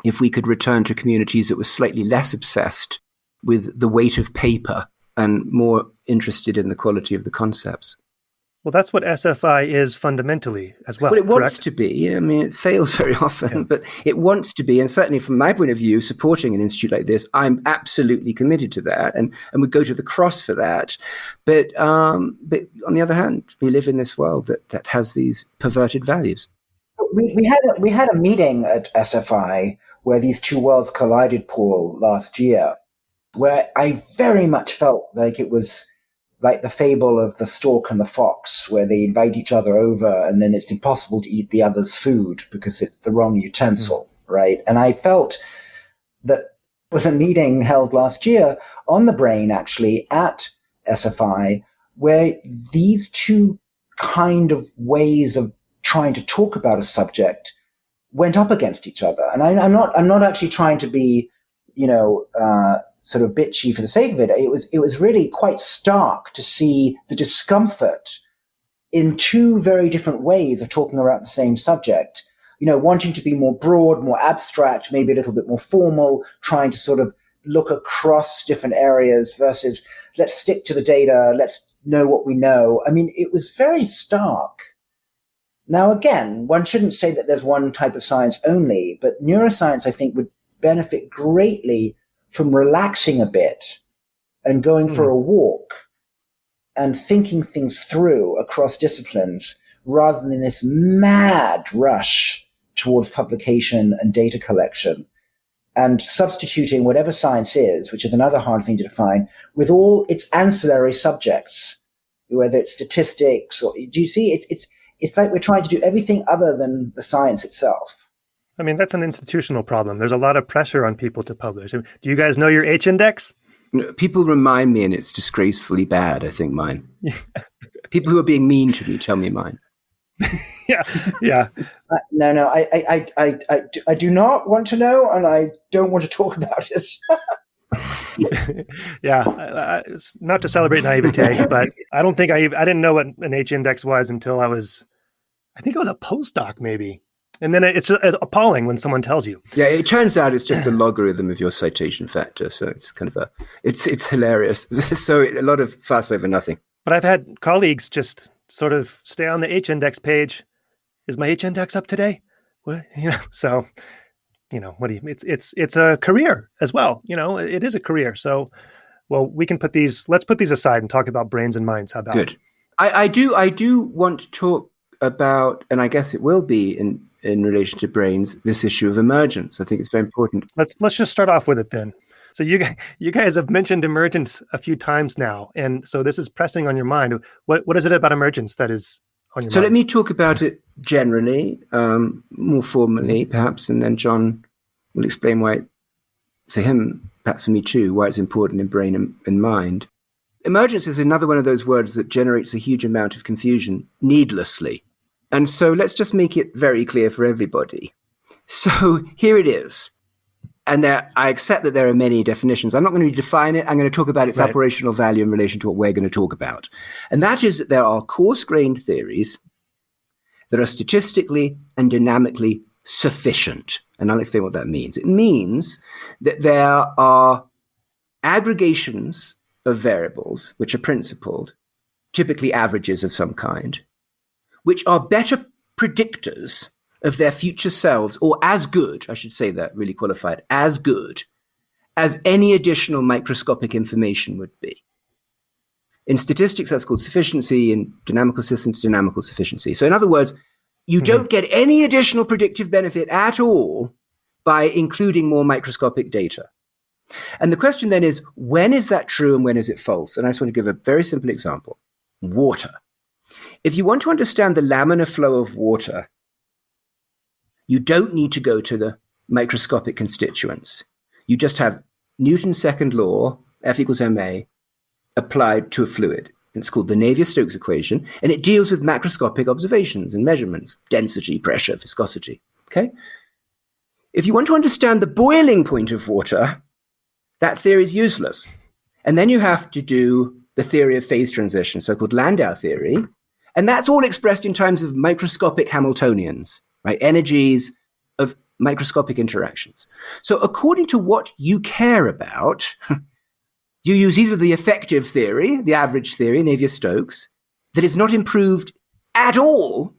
if we could return to communities that were slightly less obsessed with the weight of paper and more interested in the quality of the concepts. Well, that's what SFI is fundamentally as well. Well, it wants correct? to be. I mean, it fails very often, but it wants to be. And certainly from my point of view, supporting an institute like this, I'm absolutely committed to that and would go to the cross for that. But on the other hand, we live in this world that has these perverted values. We had a meeting at SFI where these two worlds collided, Paul, last year, where I very much felt like it was like the fable of the stork and the fox, where they invite each other over and then it's impossible to eat the other's food because it's the wrong utensil, right? And I felt that was a meeting held last year on the brain, actually, at SFI, where these two kind of ways of trying to talk about a subject went up against each other. And I'm not actually trying to be, sort of bitchy for the sake of it. It was really quite stark to see the discomfort in two very different ways of talking about the same subject. Wanting to be more broad, more abstract, maybe a little bit more formal, trying to sort of look across different areas versus let's stick to the data, let's know what we know. I mean, it was very stark. Now, again, one shouldn't say that there's one type of science only, but neuroscience, I think, would benefit greatly from relaxing a bit and going for a walk and thinking things through across disciplines rather than this mad rush towards publication and data collection, and substituting whatever science is, which is another hard thing to define, with all its ancillary subjects, whether it's statistics or, do you see? It's like we're trying to do everything other than the science itself. I mean, that's an institutional problem. There's a lot of pressure on people to publish. Do you guys know your H-index? People remind me, and it's disgracefully bad, I think, mine. People who are being mean to me tell me mine. Yeah. No, I do not want to know, and I don't want to talk about it. Yeah, not to celebrate naivete, but I don't think I didn't know what an H-index was until I was a postdoc maybe. And then it's appalling when someone tells you. Yeah, it turns out it's just the logarithm of your citation factor. So it's kind of it's hilarious. So a lot of fuss over nothing. But I've had colleagues just sort of stay on the H-index page. Is my H-index up today? What, so, what do you, it's a career as well. It is a career. So, well, let's put these aside and talk about brains and minds. How about Good. I do want to talk about, and I guess it will be in relation to brains, this issue of emergence. I think it's very important. Let's just start off with it then. So you guys have mentioned emergence a few times now, and so this is pressing on your mind. What is it about emergence that is on your mind? So let me talk about it generally, more formally, perhaps, and then John will explain why, for him, perhaps for me too, why it's important in brain and mind. Emergence is another one of those words that generates a huge amount of confusion needlessly. And so let's just make it very clear for everybody. So here it is. And I accept that there are many definitions. I'm not going to define it. I'm going to talk about its operational value in relation to what we're going to talk about. And that is that there are coarse-grained theories that are statistically and dynamically sufficient. And I'll explain what that means. It means that there are aggregations of variables which are principled, typically averages of some kind, which are better predictors of their future selves, or as good, I should say that, really qualified, as good as any additional microscopic information would be. In statistics, that's called sufficiency. In dynamical systems, dynamical sufficiency. So in other words, you don't get any additional predictive benefit at all by including more microscopic data. And the question then is, when is that true and when is it false? And I just want to give a very simple example. Water. If you want to understand the laminar flow of water, you don't need to go to the microscopic constituents. You just have Newton's second law, F equals ma, applied to a fluid. It's called the Navier-Stokes equation, and it deals with macroscopic observations and measurements, density, pressure, viscosity. Okay? If you want to understand the boiling point of water, that theory is useless. And then you have to do the theory of phase transition, so-called Landau theory, and that's all expressed in terms of microscopic Hamiltonians, right? Energies of microscopic interactions. So according to what you care about, you use either the effective theory, the average theory, Navier-Stokes, that is not improved at all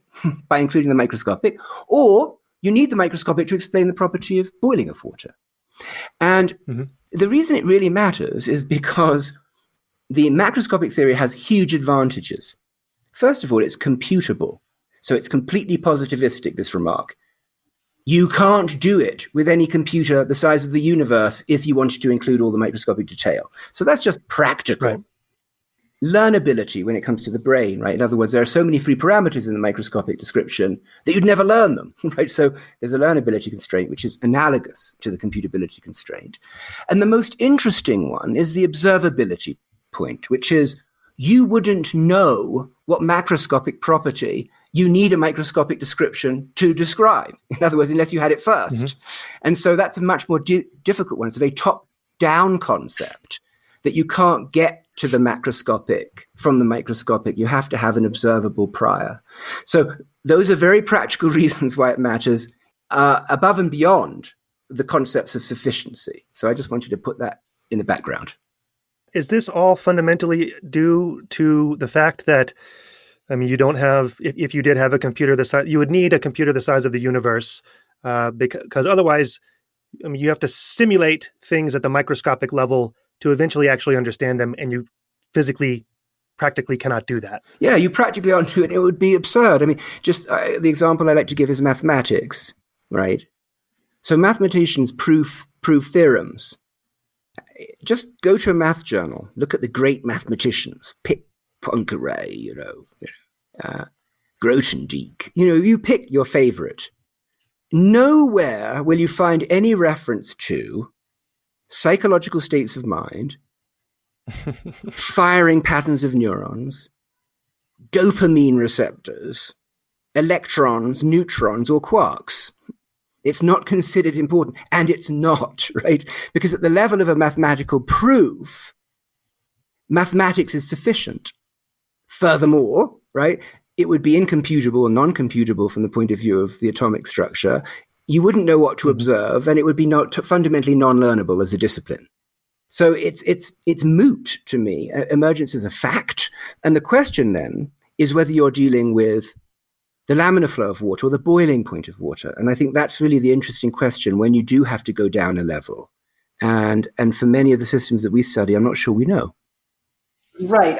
by including the microscopic, or you need the microscopic to explain the property of boiling of water. And the reason it really matters is because the macroscopic theory has huge advantages. First of all, it's computable. So it's completely positivistic, this remark. You can't do it with any computer the size of the universe if you wanted to include all the microscopic detail. So that's just practical. Right. Learnability when it comes to the brain, right? In other words, there are so many free parameters in the microscopic description that you'd never learn them, right? So there's a learnability constraint, which is analogous to the computability constraint. And the most interesting one is the observability point, which is you wouldn't know what macroscopic property you need a microscopic description to describe. In other words, unless you had it first. And so that's a much more difficult one. It's a very top-down concept that you can't get to the macroscopic from the microscopic. You have to have an observable prior. So those are very practical reasons why it matters, above and beyond the concepts of sufficiency. So I just want you to put that in the background. Is this all fundamentally due to the fact that, you don't have, if you did have a computer the size, you would need a computer the size of the universe, because otherwise I mean, you have to simulate things at the microscopic level to eventually actually understand them, and you physically, practically cannot do that. Yeah, you practically aren't doing it. It would be absurd. I mean, just the example I like to give is mathematics, right? So mathematicians prove theorems. Just go to a math journal, look at the great mathematicians, pick Poincaré, Grothendieck. You pick your favorite. Nowhere will you find any reference to psychological states of mind, firing patterns of neurons, dopamine receptors, electrons, neutrons, or quarks. It's not considered important, and it's not, right? Because at the level of a mathematical proof, mathematics is sufficient. Furthermore, right, it would be incomputable and non-computable from the point of view of the atomic structure. You wouldn't know what to observe, and it would be fundamentally non-learnable as a discipline. So it's moot to me. Emergence is a fact, and the question then is whether you're dealing with the laminar flow of water or the boiling point of water. And I think that's really the interesting question when you do have to go down a level. And for many of the systems that we study, I'm not sure we know. Right,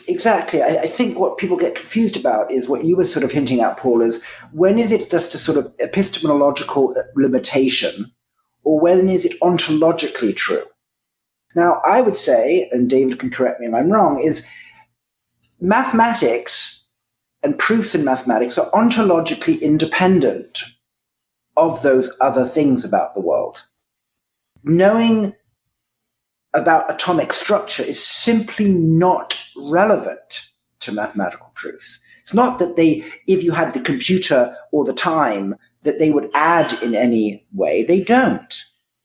exactly. I think what people get confused about is what you were sort of hinting at, Paul, is when is it just a sort of epistemological limitation, or when is it ontologically true? Now, I would say, and David can correct me if I'm wrong, is mathematics and proofs in mathematics are ontologically independent of those other things about the world. Knowing about atomic structure is simply not relevant to mathematical proofs. It's not that if you had the computer or the time, that they would add in any way. They don't.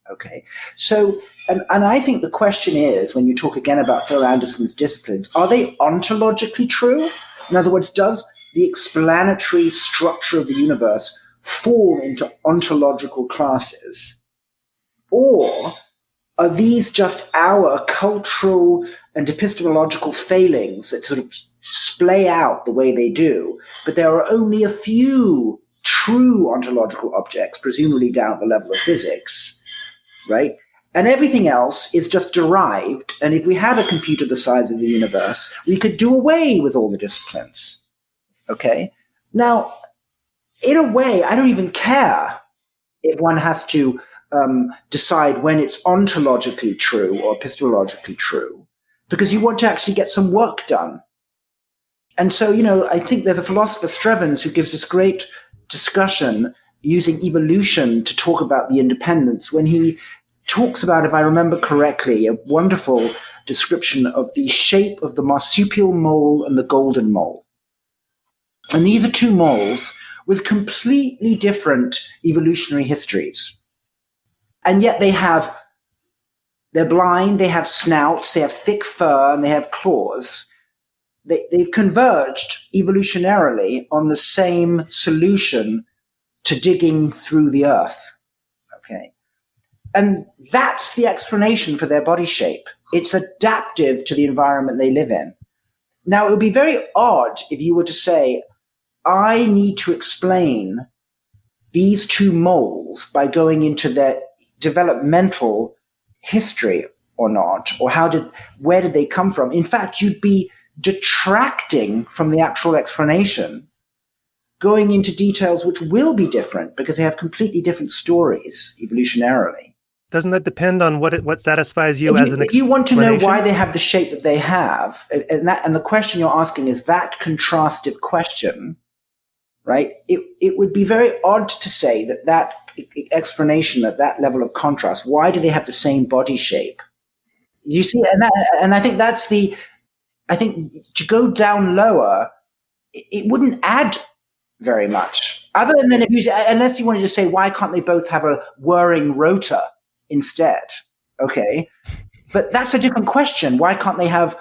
Okay. So, and I think the question is, when you talk again about Phil Anderson's disciplines, are they ontologically true? In other words, does the explanatory structure of the universe fall into ontological classes? Or are these just our cultural and epistemological failings that sort of splay out the way they do, but there are only a few true ontological objects, presumably down at the level of physics, right? And everything else is just derived, and if we had a computer the size of the universe, we could do away with all the disciplines, okay? Now, in a way, I don't even care if one has to decide when it's ontologically true or epistemologically true, because you want to actually get some work done. And so, I think there's a philosopher, Strevens, who gives this great discussion using evolution to talk about the independence when he talks about, if I remember correctly, a wonderful description of the shape of the marsupial mole and the golden mole. And these are two moles with completely different evolutionary histories. And yet they're blind, they have snouts, they have thick fur, and they have claws. They've converged evolutionarily on the same solution to digging through the earth. Okay. And that's the explanation for their body shape. It's adaptive to the environment they live in. Now, it would be very odd if you were to say, I need to explain these two moles by going into their developmental history or not, or where did they come from? In fact, you'd be detracting from the actual explanation, going into details which will be different because they have completely different stories evolutionarily. Doesn't that depend on what satisfies you as an explanation? You want to know why they have the shape that they have, and the question you're asking is that contrastive question, right? It would be very odd to say that explanation at that level of contrast, why do they have the same body shape? You see, and I think I think to go down lower, it wouldn't add very much, other than unless you wanted to say, why can't they both have a whirring rotor instead? Okay, but that's a different question. Why can't they have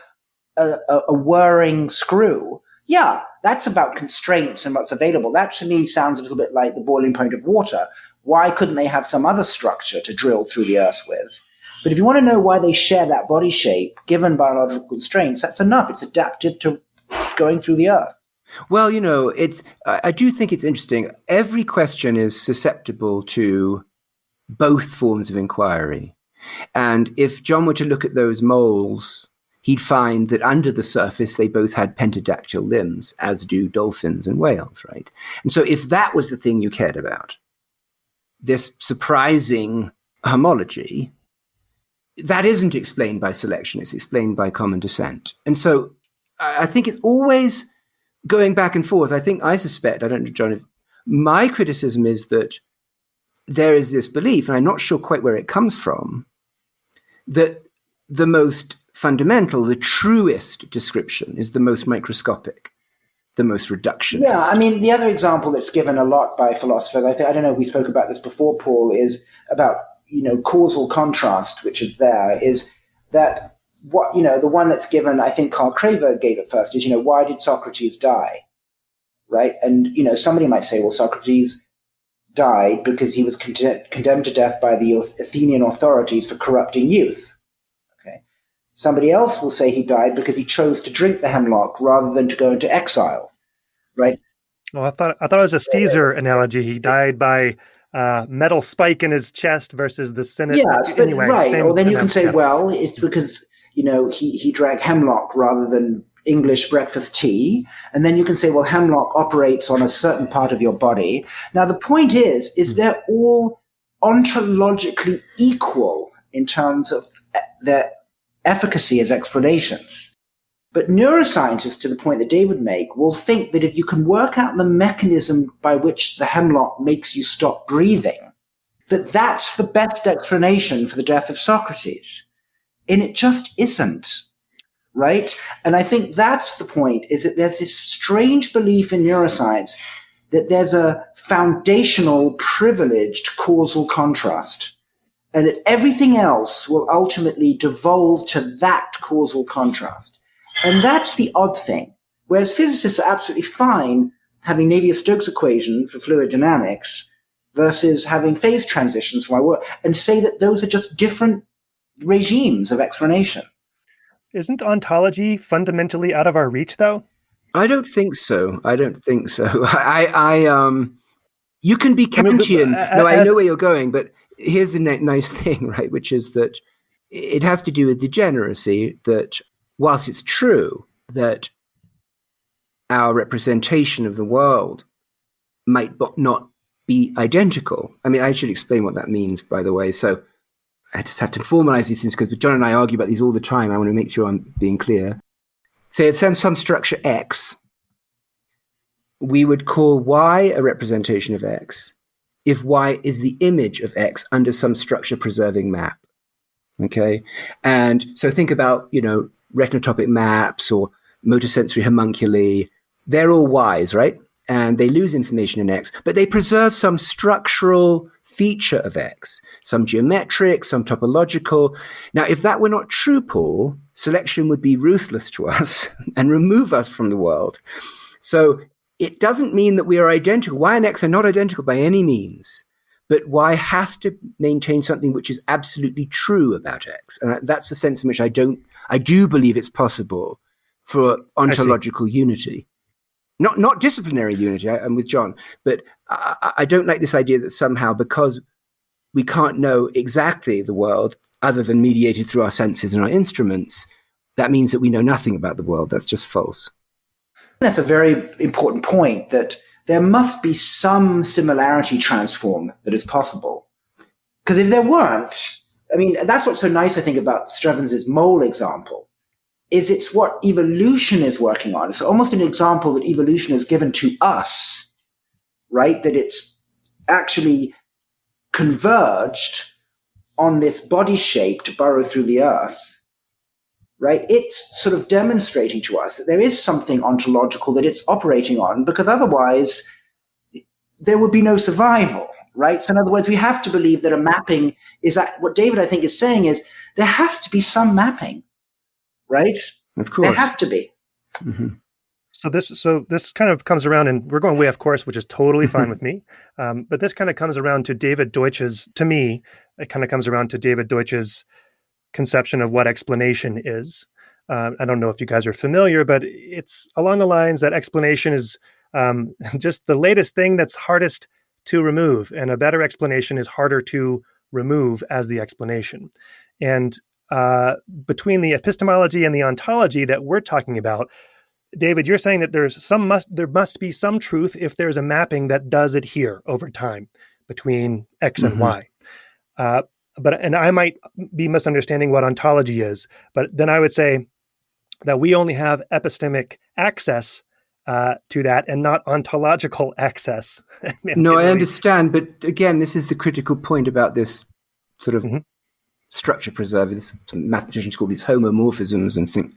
a whirring screw? Yeah, that's about constraints and what's available. That to me sounds a little bit like the boiling point of water. Why couldn't they have some other structure to drill through the earth with? But if you want to know why they share that body shape, given biological constraints, that's enough. It's adaptive to going through the earth. Well, I do think it's interesting. Every question is susceptible to both forms of inquiry. And if John were to look at those moles, he'd find that under the surface, they both had pentadactyl limbs, as do dolphins and whales, right? And so if that was the thing you cared about, this surprising homology, that isn't explained by selection, it's explained by common descent. And so I think it's always going back and forth. I suspect, I don't know, John, if my criticism is that there is this belief, and I'm not sure quite where it comes from, that the most fundamental, the truest description is the most microscopic, the most reductionist. Yeah, I mean, the other example that's given a lot by philosophers, I don't know if we spoke about this before, Paul, is about, causal contrast, which is that the one that's given, I think Krakauer gave it first, is, why did Socrates die? Right? And, somebody might say, well, Socrates died because he was condemned to death by the Athenian authorities for corrupting youth. Okay. Somebody else will say he died because he chose to drink the hemlock rather than to go into exile. Right? Well, I thought it was a Caesar analogy. He died by metal spike in his chest versus the Senate. Yes, but, anyway, right. Or then you can say, yeah. well, it's because he drank hemlock rather than English breakfast tea. And then you can say, well, hemlock operates on a certain part of your body. Now, the point is they're all ontologically equal in terms of their efficacy as explanations. But neuroscientists, to the point that David made, will think that if you can work out the mechanism by which the hemlock makes you stop breathing, that's the best explanation for the death of Socrates. And it just isn't. Right? And I think that's the point, is that there's this strange belief in neuroscience that there's a foundational privileged causal contrast, and that everything else will ultimately devolve to that causal contrast. And that's the odd thing. Whereas physicists are absolutely fine having Navier-Stokes equation for fluid dynamics versus having phase transitions for my work, and say that those are just different regimes of explanation. Isn't ontology fundamentally out of our reach, though? I don't think so. You can be Kantian. I know where you're going, but here's the nice thing, right? Which is that it has to do with degeneracy, that whilst it's true that our representation of the world might not be identical. I mean, I should explain what that means, by the way. So I just have to formalize these things because John and I argue about these all the time. I want to make sure I'm being clear. Say it's some structure X, we would call Y a representation of X if Y is the image of X under some structure preserving map. Okay? And so think about, retinotopic maps or motor sensory homunculi. They're all Ys, right? And they lose information in X, but they preserve some structural feature of X, some geometric, some topological. Now, if that were not true, Paul, selection would be ruthless to us and remove us from the world. So it doesn't mean that we are identical. Y and X are not identical by any means, but Y has to maintain something which is absolutely true about X. And that's the sense in which I do believe it's possible for ontological unity. Not disciplinary unity, I'm with John, but I don't like this idea that somehow because we can't know exactly the world other than mediated through our senses and our instruments, that means that we know nothing about the world. That's just false. That's a very important point, that there must be some similarity transform that is possible. Because if there weren't, I mean, that's what's so nice, I think, about Strevens's mole example, is it's what evolution is working on. It's almost an example that evolution has given to us, right? That it's actually converged on this body shape to burrow through the earth, right? It's sort of demonstrating to us that there is something ontological that it's operating on, because otherwise there would be no survival, right? So in other words, we have to believe that a mapping is that what David, I think, is saying is there has to be some mapping. Right? Of course. There has to be. Mm-hmm. So this kind of comes around, and we're going way off course, which is totally fine with me. But this kind of comes around to David Deutsch's, to me, it kind of comes around to David Deutsch's conception of what explanation is. I don't know if you guys are familiar, but it's along the lines that explanation is just the latest thing that's hardest to remove, and a better explanation is harder to remove as the explanation. And between the epistemology and the ontology that we're talking about, David, you're saying that there must be some truth if there's a mapping that does adhere over time between X and Y. And I might be misunderstanding what ontology is, but then I would say that we only have epistemic access to that and not ontological access. No, I understand. But again, this is the critical point about this sort of structure preserver. This mathematicians call these homomorphisms and things.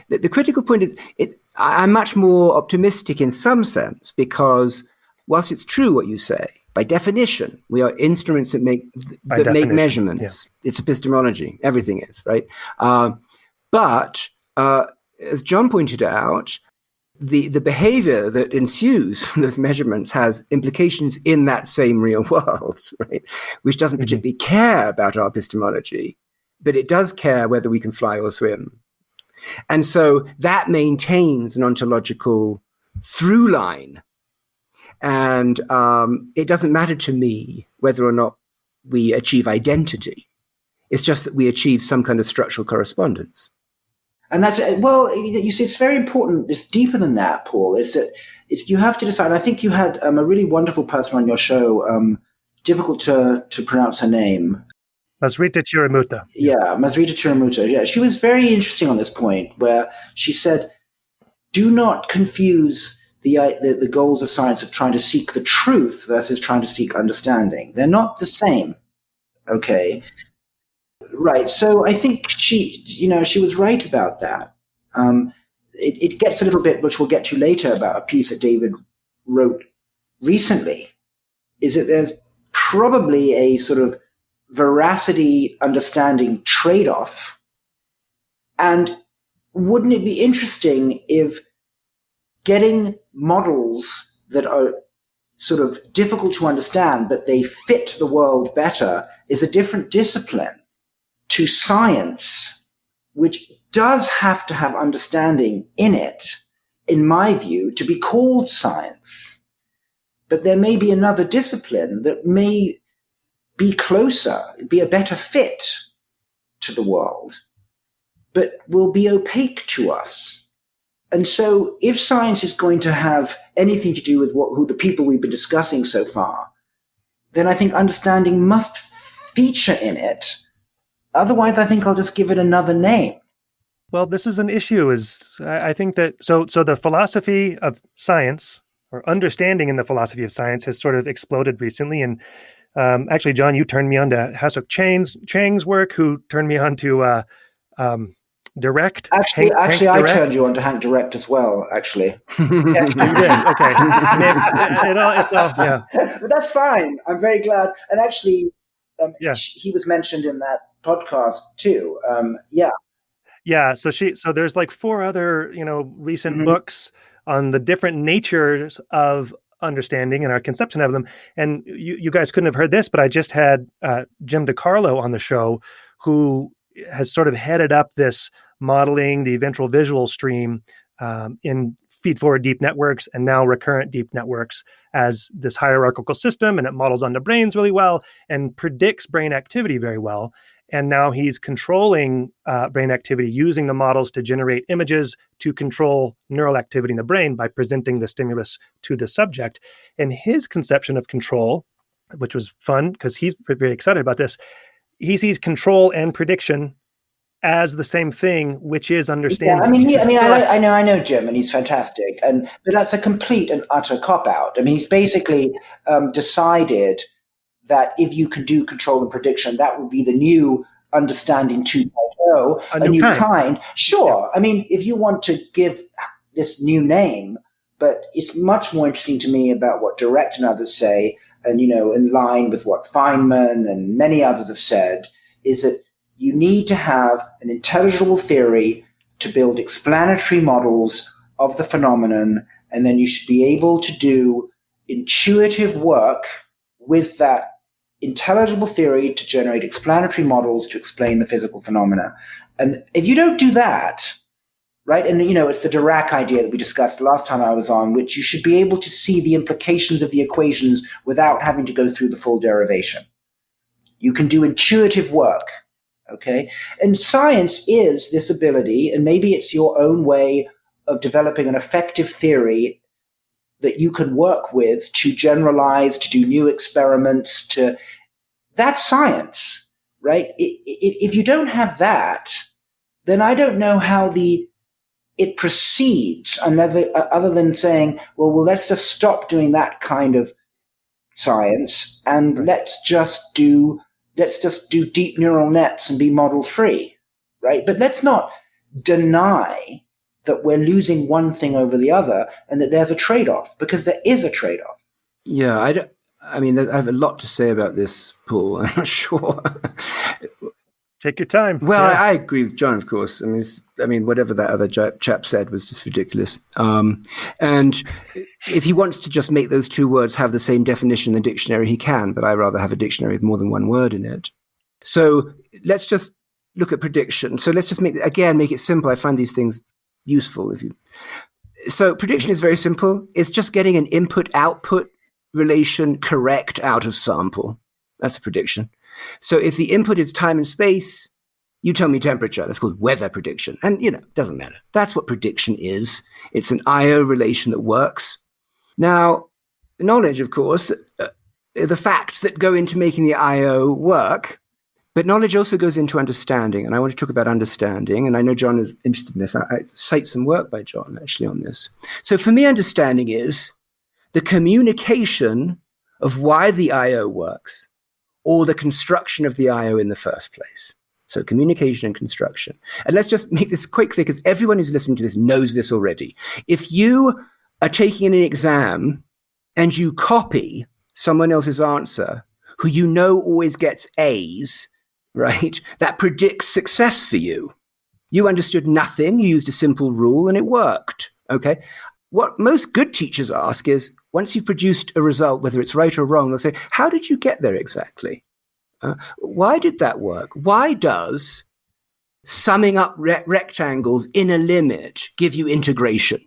The critical point is, I'm much more optimistic in some sense, because whilst it's true what you say, by definition, we are instruments that make measurements. Yeah. It's epistemology. Everything is, right? But as John pointed out, the behavior that ensues from those measurements has implications in that same real world, right? Which doesn't particularly care about our epistemology, but it does care whether we can fly or swim. And so that maintains an ontological through line. And it doesn't matter to me whether or not we achieve identity. It's just that we achieve some kind of structural correspondence. And that's, well, you see, it's very important. It's deeper than that, Paul. You have to decide. I think you had a really wonderful person on your show, difficult to pronounce her name. Masrita Chiramuta. Yeah, Masrita Chiramuta. Yeah, she was very interesting on this point, where she said, do not confuse the goals of science of trying to seek the truth versus trying to seek understanding. They're not the same. Okay. Right. So I think she was right about that. It gets a little bit, which we'll get to later, about a piece that David wrote recently, is that there's probably a sort of veracity understanding trade-off. And wouldn't it be interesting if getting models that are sort of difficult to understand, but they fit the world better, is a different discipline to science, which does have to have understanding in it, in my view, to be called science. But there may be another discipline that may be closer, be a better fit to the world, but will be opaque to us. And so if science is going to have anything to do with who the people we've been discussing so far, then I think understanding must feature in it. Otherwise, I think I'll just give it another name. Well, this is an issue. I think that so the philosophy of science, or understanding in the philosophy of science, has sort of exploded recently. And actually, John, you turned me on to Hasok Chang's work, who turned me on to Direct. Actually, I turned you on to Hank Direct as well, actually. Yes, you did. Okay. It's all, yeah. But that's fine. I'm very glad. And actually, he was mentioned in that podcast too. Yeah. So there's like 4 other, recent books on the different natures of understanding and our conception of them. And you guys couldn't have heard this, but I just had Jim DiCarlo on the show, who has sort of headed up this modeling the ventral visual stream in feed-forward deep networks and now recurrent deep networks as this hierarchical system, and it models onto brains really well and predicts brain activity very well. And now he's controlling brain activity using the models to generate images to control neural activity in the brain by presenting the stimulus to the subject. And his conception of control, which was fun because he's very excited about this, he sees control and prediction as the same thing, which is understanding. Yeah, I know Jim, and he's fantastic. But that's a complete and utter cop-out. I mean, he's basically decided that if you can do control and prediction, that would be the new understanding 2.0, a new kind. Sure. Yeah. I mean, if you want to give this new name, but it's much more interesting to me about what Direct and others say, and, in line with what Feynman and many others have said, is that you need to have an intelligible theory to build explanatory models of the phenomenon, and then you should be able to do intuitive work with that intelligible theory to generate explanatory models to explain the physical phenomena. And if you don't do that, right, and it's the Dirac idea that we discussed last time I was on, which you should be able to see the implications of the equations without having to go through the full derivation. You can do intuitive work. Okay. And science is this ability, and maybe it's your own way of developing an effective theory that you can work with to generalize, to do new experiments, that's science, right? If you don't have that, then I don't know how it proceeds other than saying, well, let's just stop doing that kind of science and Right. let's just do deep neural nets and be model free, right? But let's not deny that we're losing one thing over the other and that there's a trade-off, because there is a trade-off. Yeah, I mean, I have a lot to say about this, Paul. I'm not sure. Take your time. Well, Yeah. I agree with John, of course. I mean, whatever that other chap said was just ridiculous. And if he wants to just make those two words have the same definition in the dictionary, he can. But I rather have a dictionary with more than one word in it. So let's just look at prediction. So let's just make it simple. I find these things useful. So prediction is very simple. It's just getting an input-output relation correct out of sample. That's a prediction. So if the input is time and space, you tell me temperature. That's called weather prediction. And, it doesn't matter. That's what prediction is. It's an I/O relation that works. Now, knowledge, of course, the facts that go into making the I/O work, but knowledge also goes into understanding. And I want to talk about understanding. And I know John is interested in this. I cite some work by John, actually, on this. So for me, understanding is the communication of why the I/O works, or the construction of the I/O in the first place. So communication and construction. And let's just make this quite clear, because everyone who's listening to this knows this already. If you are taking an exam and you copy someone else's answer, who you know always gets A's, right, that predicts success for you. You understood nothing, you used a simple rule, and it worked, okay? What most good teachers ask is, once you've produced a result, whether it's right or wrong, they'll say, how did you get there exactly? Why did that work? Why does summing up rectangles in a limit give you integration?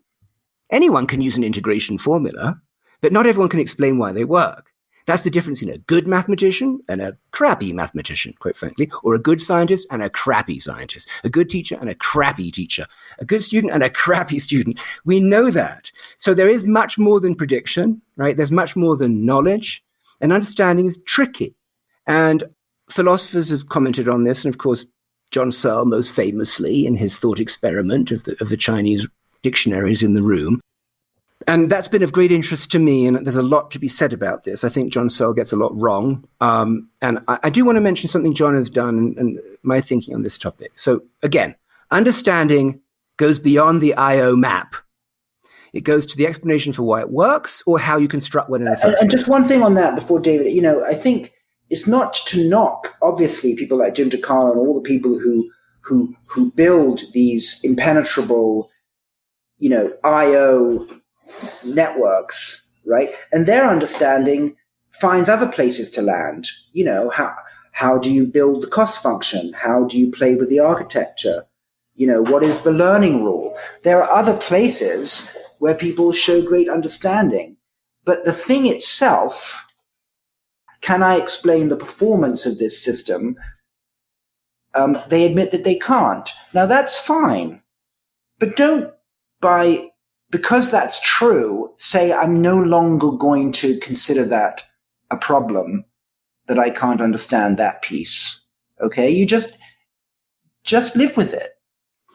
Anyone can use an integration formula, but not everyone can explain why they work. That's the difference in a good mathematician and a crappy mathematician, quite frankly, or a good scientist and a crappy scientist, a good teacher and a crappy teacher, a good student and a crappy student. We know that. So there is much more than prediction, right? There's much more than knowledge, and understanding is tricky. And philosophers have commented on this, and of course, John Searle most famously in his thought experiment of the Chinese dictionaries in the room. And that's been of great interest to me, and there's a lot to be said about this. I think John Searle gets a lot wrong. And I do want to mention something John has done and my thinking on this topic. So again, understanding goes beyond the I/O map. It goes to the explanation for why it works or how you construct one in the first place. And just one thing on that before, David, I think it's not to knock, obviously, people like Jim DeCarlo and all the people who build these impenetrable, I/O networks, right? And their understanding finds other places to land. How do you build the cost function? How do you play with the architecture? What is the learning rule? There are other places where people show great understanding. But the thing itself, can I explain the performance of this system? They admit that they can't. Now, that's fine. But don't, because that's true, say I'm no longer going to consider that a problem, that I can't understand that piece. Okay? You just live with it.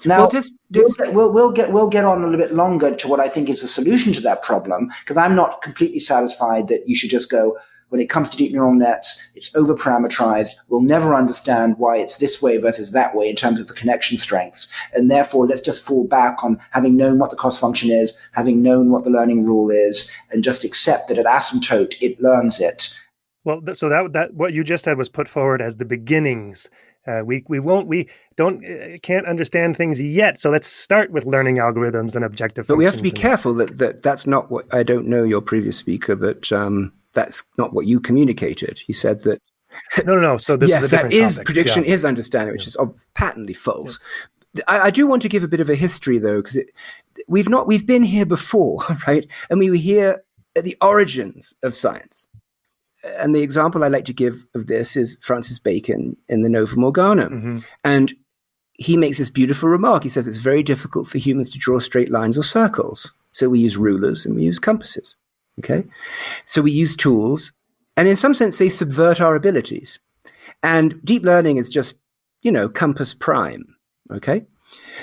Now, we'll get on a little bit longer to what I think is the solution to that problem, because I'm not completely satisfied that you should just go, when it comes to deep neural nets, it's over-parameterized. We'll never understand why it's this way versus that way in terms of the connection strengths. And therefore, let's just fall back on having known what the cost function is, having known what the learning rule is, and just accept that at asymptote, it learns it. Well, so that what you just said was put forward as the beginnings. We can't understand things yet. So let's start with learning algorithms and objective functions. But we have to be careful that's not what, I don't know your previous speaker, but that's not what you communicated. He said that. No. So this is a different topic. Prediction is understanding, which is patently false. Yeah. I do want to give a bit of a history though, because we've been here before, right? And we were here at the origins of science. And the example I like to give of this is Francis Bacon in the Novum Organum. And he makes this beautiful remark. He says it's very difficult for humans to draw straight lines or circles. So we use rulers and we use compasses. Okay? So we use tools, and in some sense, they subvert our abilities. And deep learning is just, compass prime. Okay?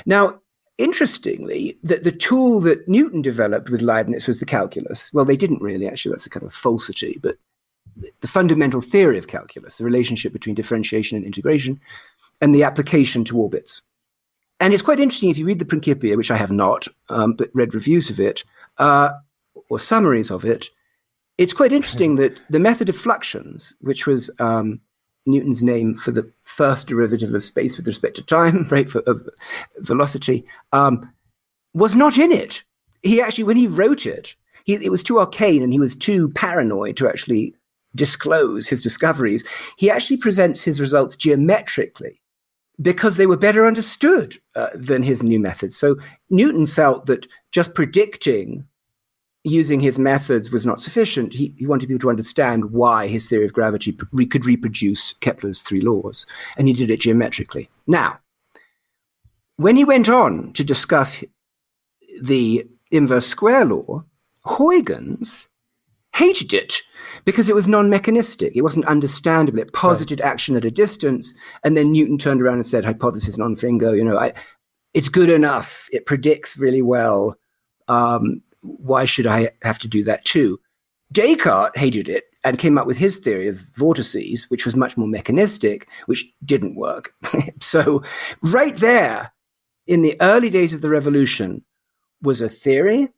Now, interestingly, the tool that Newton developed with Leibniz was the calculus. Well, they didn't really, actually. That's a kind of falsity. But the fundamental theory of calculus, the relationship between differentiation and integration, and the application to orbits. And it's quite interesting if you read the Principia, which I have not, but read reviews of it, or summaries of it. It's quite interesting that the method of fluxions, which was Newton's name for the first derivative of space with respect to time, right, of velocity, was not in it. He actually, when he wrote it, it was too arcane and he was too paranoid to actually disclose his discoveries. He actually presents his results geometrically because they were better understood than his new methods. So Newton felt that just predicting using his methods was not sufficient. He wanted people to understand why his theory of gravity could reproduce Kepler's 3 laws, and he did it geometrically. Now, when he went on to discuss the inverse square law, Huygens hated it because it was non-mechanistic. It wasn't understandable. It posited action at a distance, and then Newton turned around and said, hypothesis non-fingo, it's good enough. It predicts really well. Why should I have to do that too? Descartes hated it and came up with his theory of vortices, which was much more mechanistic, which didn't work. So right there, in the early days of the revolution, was a theory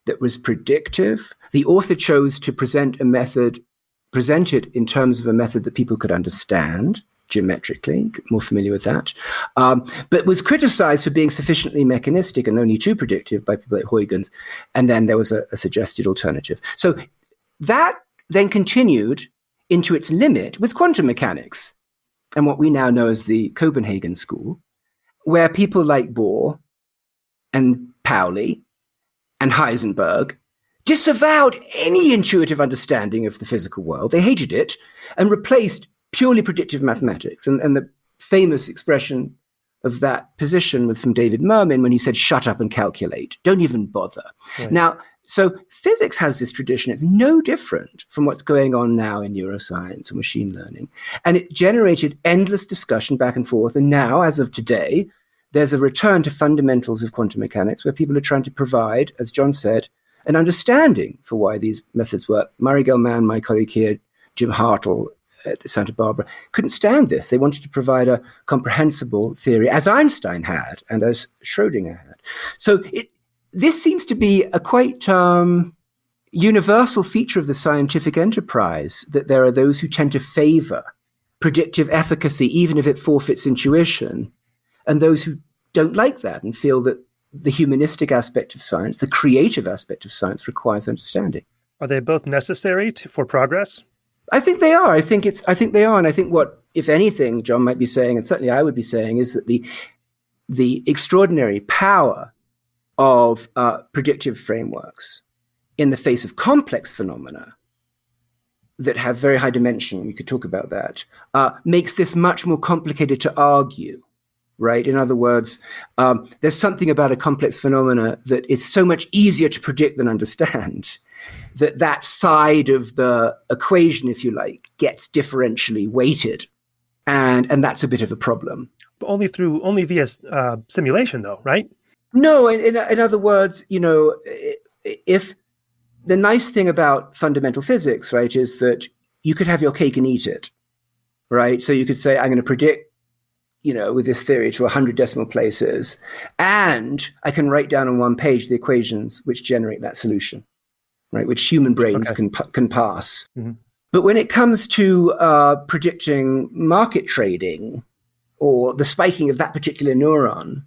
that was predictive. The author chose to present it in terms of a method that people could understand geometrically, more familiar with that, but was criticized for being sufficiently mechanistic and only too predictive by people like Huygens. And then there was a suggested alternative. So that then continued into its limit with quantum mechanics and what we now know as the Copenhagen school, where people like Bohr and Pauli and Heisenberg disavowed any intuitive understanding of the physical world. They hated it and replaced purely predictive mathematics. And the famous expression of that position was from David Mermin when he said, shut up and calculate. Don't even bother. Right. Now, so physics has this tradition. It's no different from what's going on now in neuroscience and machine learning. And it generated endless discussion back and forth. And now, as of today, there's a return to fundamentals of quantum mechanics where people are trying to provide, as John said, an understanding for why these methods work. Murray Gell-Mann, my colleague here, Jim Hartle at Santa Barbara, couldn't stand this. They wanted to provide a comprehensible theory, as Einstein had and as Schrödinger had. So this seems to be a quite universal feature of the scientific enterprise, that there are those who tend to favor predictive efficacy, even if it forfeits intuition, and those who don't like that and feel that the humanistic aspect of science, the creative aspect of science, requires understanding. Are they both necessary for progress? I think they are. I think they are. And I think what, if anything, John might be saying, and certainly I would be saying, is that the extraordinary power of predictive frameworks in the face of complex phenomena that have very high dimension, we could talk about that, makes this much more complicated to argue. Right? In other words, there's something about a complex phenomena that is so much easier to predict than understand, that side of the equation, if you like, gets differentially weighted. And that's a bit of a problem. But only via simulation, though, right? No, in other words, if the nice thing about fundamental physics, right, is that you could have your cake and eat it, right? So you could say, I'm going to predict, with this theory to 100 decimal places, and I can write down on one page the equations which generate that solution, right? Which human brains can pass. Mm-hmm. But when it comes to predicting market trading or the spiking of that particular neuron,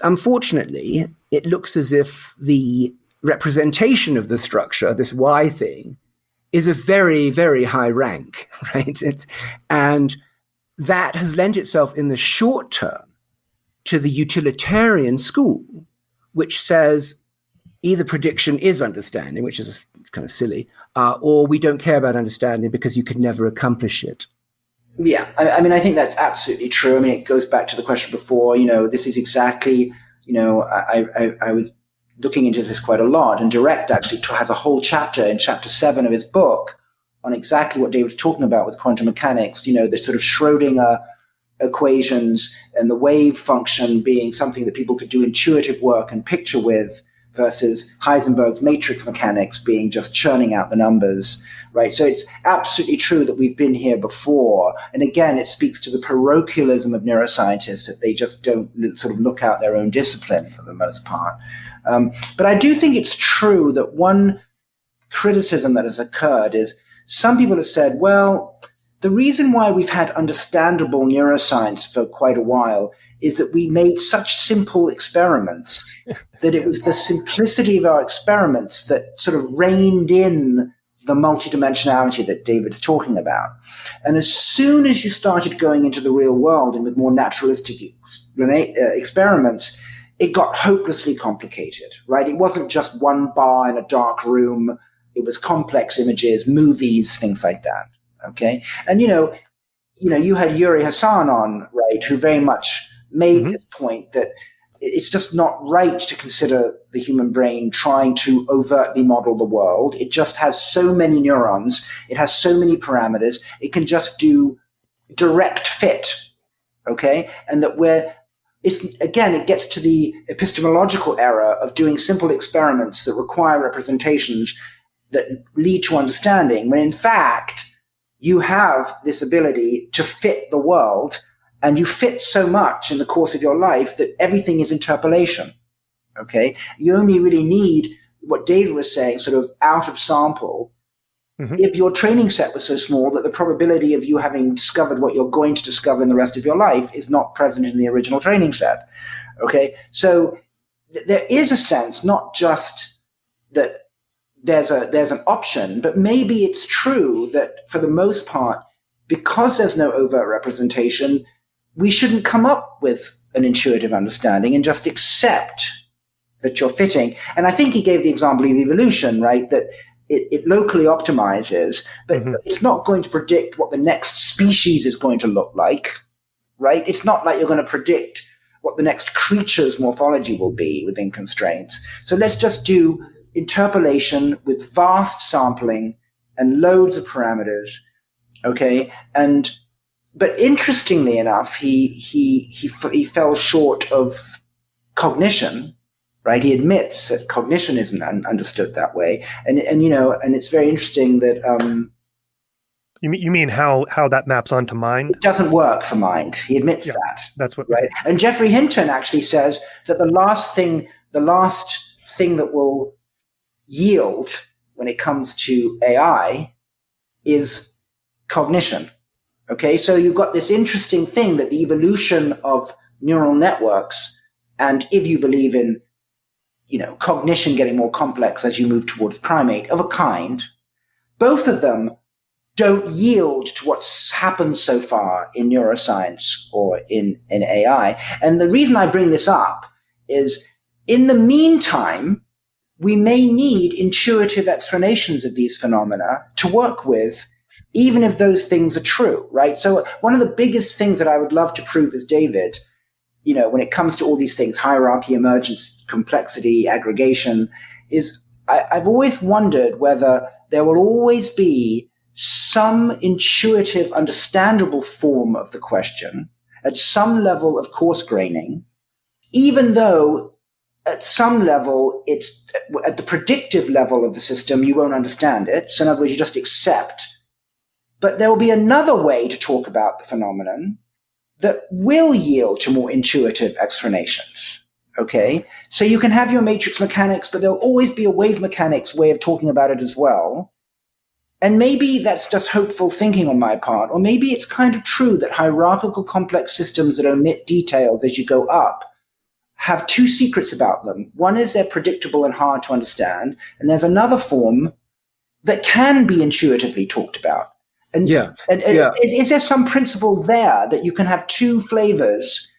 unfortunately, it looks as if the representation of the structure, this Y thing, is a very, very high rank, right? And that has lent itself in the short term to the utilitarian school, which says either prediction is understanding, which is kind of silly, or we don't care about understanding because you could never accomplish it. Yeah, I mean, I think that's absolutely true. I mean, it goes back to the question before, this is exactly, I was looking into this quite a lot, and Direct actually has a whole chapter in chapter 7 of his book on exactly what David's talking about with quantum mechanics, the sort of Schrödinger equations and the wave function being something that people could do intuitive work and picture with, versus Heisenberg's matrix mechanics being just churning out the numbers, right? So it's absolutely true that we've been here before. And again, it speaks to the parochialism of neuroscientists, that they just don't sort of look out their own discipline for the most part. But I do think it's true that one criticism that has occurred is some people have said, well, the reason why we've had understandable neuroscience for quite a while is that we made such simple experiments that it was the simplicity of our experiments that sort of reined in the multidimensionality that David's talking about. And as soon as you started going into the real world and with more naturalistic experiments, it got hopelessly complicated, right? It wasn't just one bar in a dark room. It was complex images, movies, things like that. Okay. And, you had Yuri Hassan on, right, who very much made this point that it's just not right to consider the human brain trying to overtly model the world. It just has so many neurons. It has so many parameters. It can just do direct fit. Okay. And that it gets to the epistemological era of doing simple experiments that require representations that lead to understanding, when in fact, you have this ability to fit the world, and you fit so much in the course of your life that everything is interpolation. Okay? You only really need what David was saying, sort of out of sample. If your training set was so small that the probability of you having discovered what you're going to discover in the rest of your life is not present in the original training set. Okay? So there is a sense, not just that there's an option, but maybe it's true that for the most part, because there's no overt representation, we shouldn't come up with an intuitive understanding and just accept that you're fitting. And I think he gave the example of evolution, right? That it locally optimizes, but it's not going to predict what the next species is going to look like, right? It's not like you're going to predict what the next creature's morphology will be within constraints. So let's just do interpolation with vast sampling and loads of parameters. Okay. But interestingly enough, he fell short of cognition, right? He admits that cognition isn't understood that way. And it's very interesting that, You mean how that maps onto mind? It doesn't work for mind. He admits that. That's what, right? And Jeffrey Hinton actually says that the last thing that will yield when it comes to AI is cognition. Okay, so you've got this interesting thing that the evolution of neural networks, and if you believe in, cognition getting more complex as you move towards primate of a kind, both of them don't yield to what's happened so far in neuroscience or in AI. And the reason I bring this up is, in the meantime, we may need intuitive explanations of these phenomena to work with, even if those things are true, right? So one of the biggest things that I would love to prove as David, when it comes to all these things, hierarchy, emergence, complexity, aggregation, is I've always wondered whether there will always be some intuitive, understandable form of the question at some level of coarse graining, even though at some level, it's at the predictive level of the system, you won't understand it. So in other words, you just accept. But there will be another way to talk about the phenomenon that will yield to more intuitive explanations. Okay? So you can have your matrix mechanics, but there'll always be a wave mechanics way of talking about it as well. And maybe that's just hopeful thinking on my part, or maybe it's kind of true that hierarchical complex systems that omit details as you go up have two secrets about them. One is they're predictable and hard to understand, and there's another form that can be intuitively talked about. And is there some principle there that you can have two flavors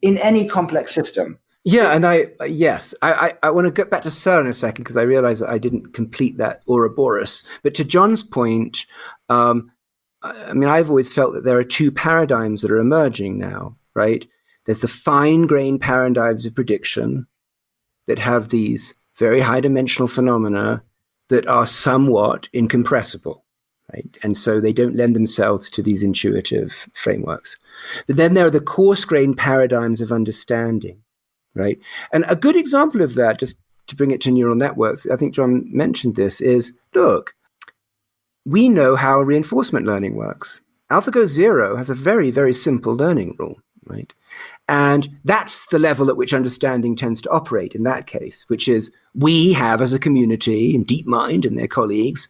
in any complex system? Yeah, and I want to get back to Searle in a second because I realize that I didn't complete that Ouroboros. But to John's point, I've always felt that there are two paradigms that are emerging now, right? There's the fine-grained paradigms of prediction that have these very high-dimensional phenomena that are somewhat incompressible, right? And so they don't lend themselves to these intuitive frameworks. But then there are the coarse-grained paradigms of understanding, right? And a good example of that, just to bring it to neural networks, I think John mentioned this, is, look, we know how reinforcement learning works. AlphaGo 0 has a very, very simple learning rule, right? And that's the level at which understanding tends to operate in that case, which is we have as a community, and DeepMind and their colleagues,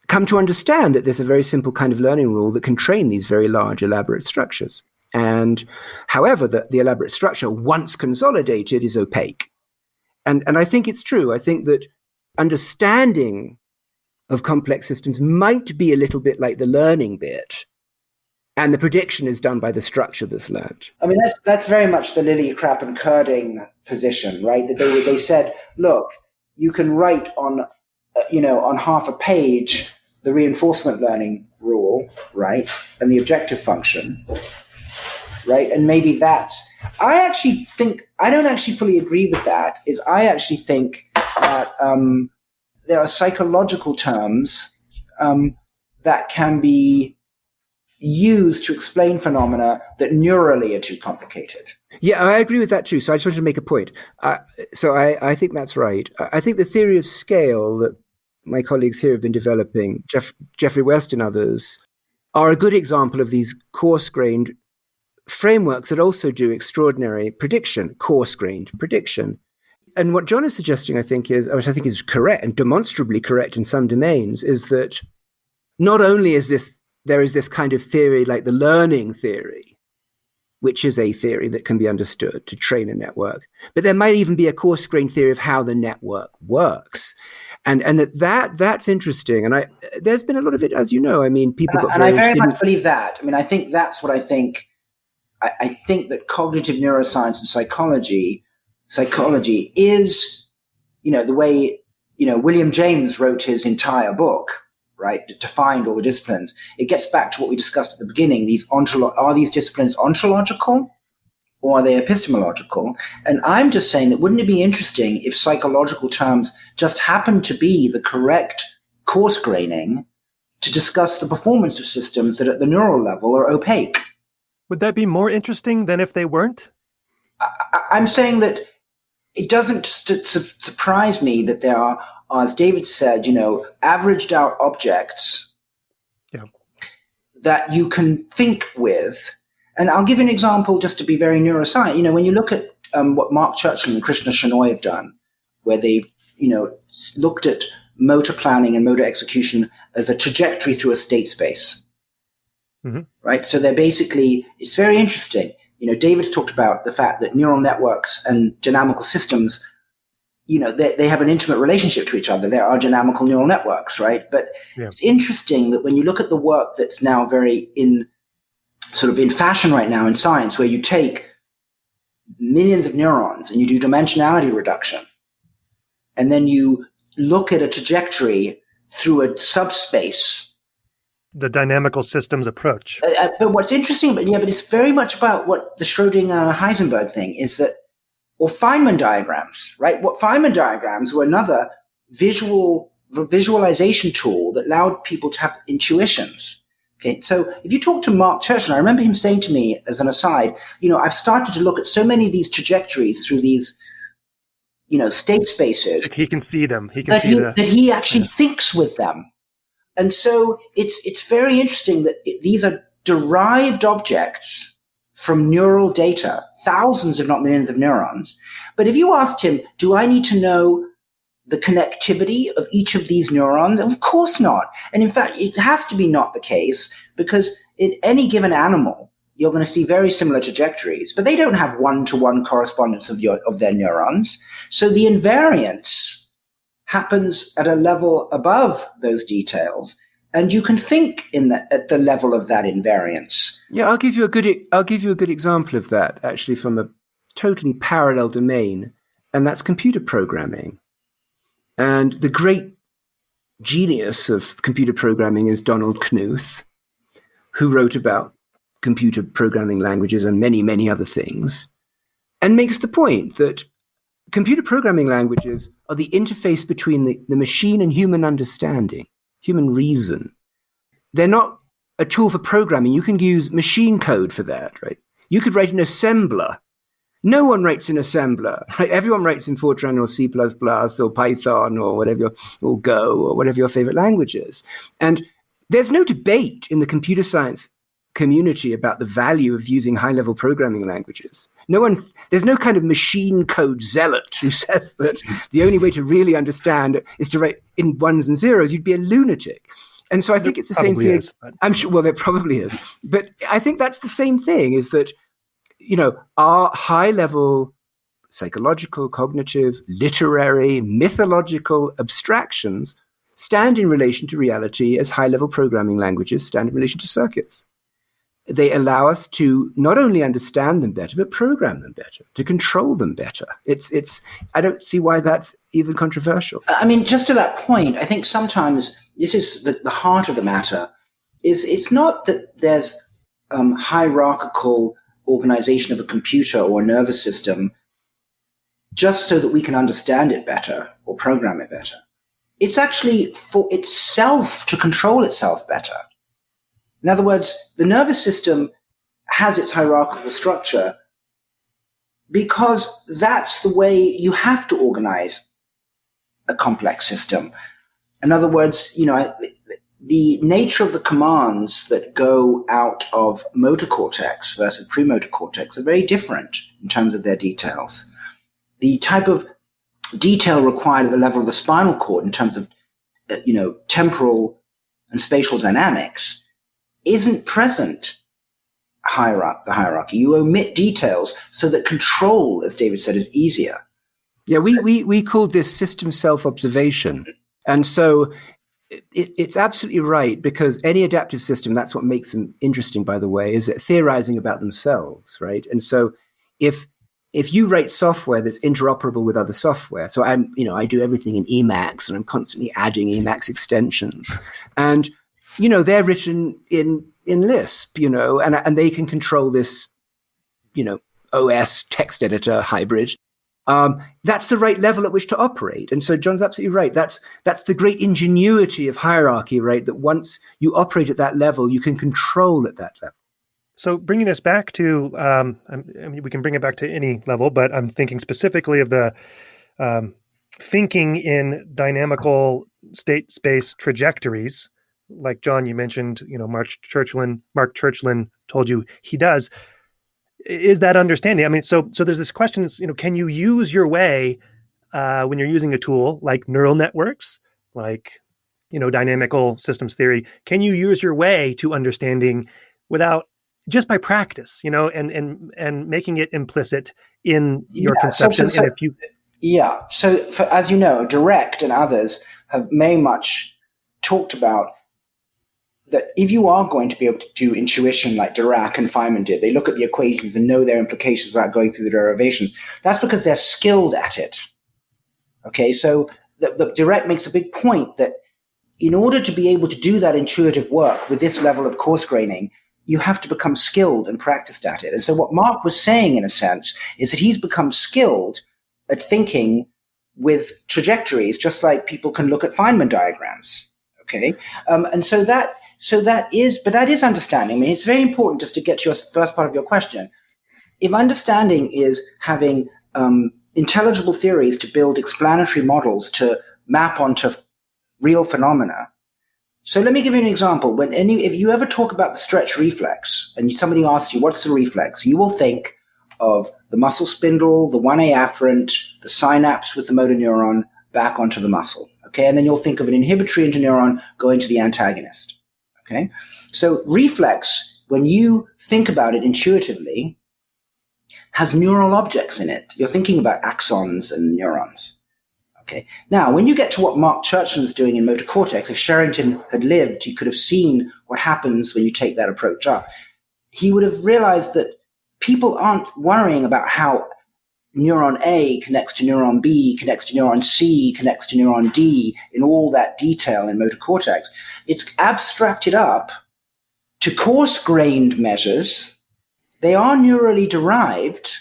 come to understand that there's a very simple kind of learning rule that can train these very large, elaborate structures. And however, the elaborate structure, once consolidated, is opaque. And I think it's true. I think that understanding of complex systems might be a little bit like the learning bit, and the prediction is done by the structure that's learned. I mean, that's very much the lily crap and curding position, right? That they said, look, you can write on half a page the reinforcement learning rule, right, and the objective function, right, and maybe that's. I don't actually fully agree with that. I actually think that there are psychological terms that can be used to explain phenomena that neurally are too complicated. Yeah, I agree with that too. So I just wanted to make a point. I think that's right. I think the theory of scale that my colleagues here have been developing, Geoffrey West and others, are a good example of these coarse-grained frameworks that also do extraordinary prediction, coarse-grained prediction. And what John is suggesting, I think, which I think is correct and demonstrably correct in some domains, is that not only there is this kind of theory like the learning theory, which is a theory that can be understood to train a network, but there might even be a coarse-grained theory of how the network works. And that's interesting. And there's been a lot of it, as you know. I mean, people got very interested. And I very much believe that. I mean, I think that's what I think. I think that cognitive neuroscience and psychology is, the way, William James wrote his entire book, right, to find all the disciplines. It gets back to what we discussed at the beginning. Are these disciplines ontological or are they epistemological? And I'm just saying that wouldn't it be interesting if psychological terms just happen to be the correct coarse graining to discuss the performance of systems that at the neural level are opaque? Would that be more interesting than if they weren't? I'm saying that it doesn't surprise me that there are, as David said, averaged out objects that you can think with. And I'll give you an example just to be very neuroscience. When you look at what Mark Churchill and Krishna Shenoy have done, where they've, looked at motor planning and motor execution as a trajectory through a state space. Mm-hmm. Right? So they're basically, it's very interesting. David's talked about the fact that neural networks and dynamical systems, they have an intimate relationship to each other. There are dynamical neural networks, right? But It's interesting that when you look at the work that's now very in fashion right now in science, where you take millions of neurons and you do dimensionality reduction, and then you look at a trajectory through a subspace. The dynamical systems approach. But what's interesting, but it's very much about what the Schrödinger-Heisenberg thing is that, or Feynman diagrams, right? What Feynman diagrams were another visualization tool that allowed people to have intuitions. Okay, so if you talk to Mark Churchill, I remember him saying to me as an aside, I've started to look at so many of these trajectories through these, state spaces. He can see them. That he actually thinks with them. And so it's very interesting that these are derived objects from neural data, thousands, if not millions of neurons. But if you asked him, do I need to know the connectivity of each of these neurons? Of course not. And in fact, it has to be not the case, because in any given animal, you're going to see very similar trajectories, but they don't have one-to-one correspondence of their neurons. So the invariance happens at a level above those details, and you can think at the level of that invariance. Yeah, I'll give you a good example of that, actually, from totally parallel domain, and that's computer programming. And the great genius of computer programming is Donald Knuth, who wrote about computer programming languages and many, many other things, and makes the point that computer programming languages are the interface between the machine and human understanding, human reason. They're not a tool for programming. You can use machine code for that, right? You could write an assembler. No one writes in assembler, right? Everyone writes in Fortran or C++ or Python or whatever, or Go or whatever your favorite language is. And there's no debate in the computer science community about the value of using high-level programming languages. There's no kind of machine code zealot who says that the only way to really understand is to write in ones and zeros. You'd be a lunatic. And so I think it's the same thing. I'm sure, well, there probably is. But I think that's the same thing, is that, our high-level psychological, cognitive, literary, mythological abstractions stand in relation to reality as high-level programming languages stand in relation to circuits. They allow us to not only understand them better, but program them better, to control them better. I don't see why that's even controversial. I mean, just to that point, I think sometimes this is the heart of the matter, is it's not that there's hierarchical organization of a computer or a nervous system just so that we can understand it better or program it better. It's actually for itself to control itself better. In other words, the nervous system has its hierarchical structure because that's the way you have to organize a complex system. In other words, the nature of the commands that go out of motor cortex versus premotor cortex are very different in terms of their details. The type of detail required at the level of the spinal cord in terms of, temporal and spatial dynamics isn't present higher up the hierarchy. You omit details so that control, as David said, is easier. Yeah, we call this system self-observation. And so it's absolutely right, because any adaptive system, that's what makes them interesting, by the way, is theorizing about themselves, right? And so if you write software that's interoperable with other software, so I do everything in Emacs and I'm constantly adding Emacs extensions, and they're written in Lisp, and they can control this, OS text editor hybrid. That's the right level at which to operate. And so John's absolutely right. That's the great ingenuity of hierarchy, right? That once you operate at that level, you can control at that level. So bringing this back to, we can bring it back to any level, but I'm thinking specifically of the thinking in dynamical state space trajectories. Like John, you mentioned, Mark Churchland told you he does. Is that understanding? I mean, so there's this question, can you use your way when you're using a tool like neural networks, like, dynamical systems theory? Can you use your way to understanding without, just by practice, and making it implicit in your conception? So, and if you, So as you know, Direct and others have very much talked about that if you are going to be able to do intuition like Dirac and Feynman did, they look at the equations and know their implications without going through the derivations. That's because they're skilled at it. Okay, so the Dirac makes a big point that in order to be able to do that intuitive work with this level of coarse graining, you have to become skilled and practiced at it. And so what Mark was saying, in a sense, is that he's become skilled at thinking with trajectories, just like people can look at Feynman diagrams. Okay, and so that is understanding. I mean, it's very important, just to get to your first part of your question. If understanding is having intelligible theories to build explanatory models to map onto real phenomena. So let me give you an example. If you ever talk about the stretch reflex and somebody asks you, what's the reflex? You will think of the muscle spindle, the 1A afferent, the synapse with the motor neuron back onto the muscle. Okay, and then you'll think of an inhibitory interneuron going to the antagonist. Okay, so reflex, when you think about it intuitively, has neural objects in it. You're thinking about axons and neurons. Okay, now when you get to what Mark Churchland is doing in motor cortex, if Sherrington had lived, he could have seen what happens when you take that approach up. He would have realized that people aren't worrying about how neuron A connects to neuron B, connects to neuron C, connects to neuron D in all that detail in motor cortex. It's abstracted up to coarse-grained measures. They are neurally derived,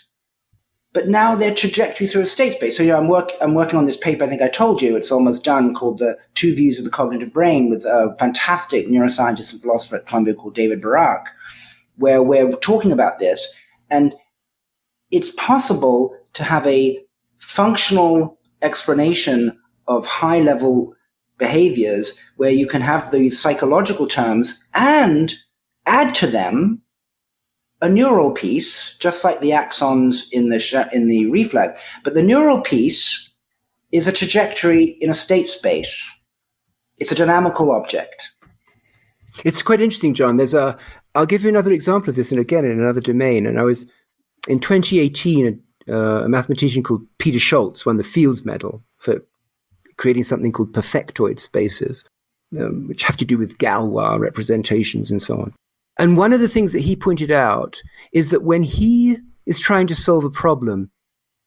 but now their trajectory through a state space. So I'm working on this paper, I think I told you, it's almost done, called The Two Views of the Cognitive Brain, with a fantastic neuroscientist and philosopher at Columbia called David Barak, where we're talking about this. And it's possible to have a functional explanation of high-level behaviors where you can have these psychological terms and add to them a neural piece, just like the axons in the reflex. But the neural piece is a trajectory in a state space. It's a dynamical object. It's quite interesting, John. I'll give you another example of this, and again, in another domain. And I was, in 2018, a mathematician called Peter Schultz won the Fields Medal for creating something called perfectoid spaces, which have to do with Galois representations and so on. And one of the things that he pointed out is that when he is trying to solve a problem,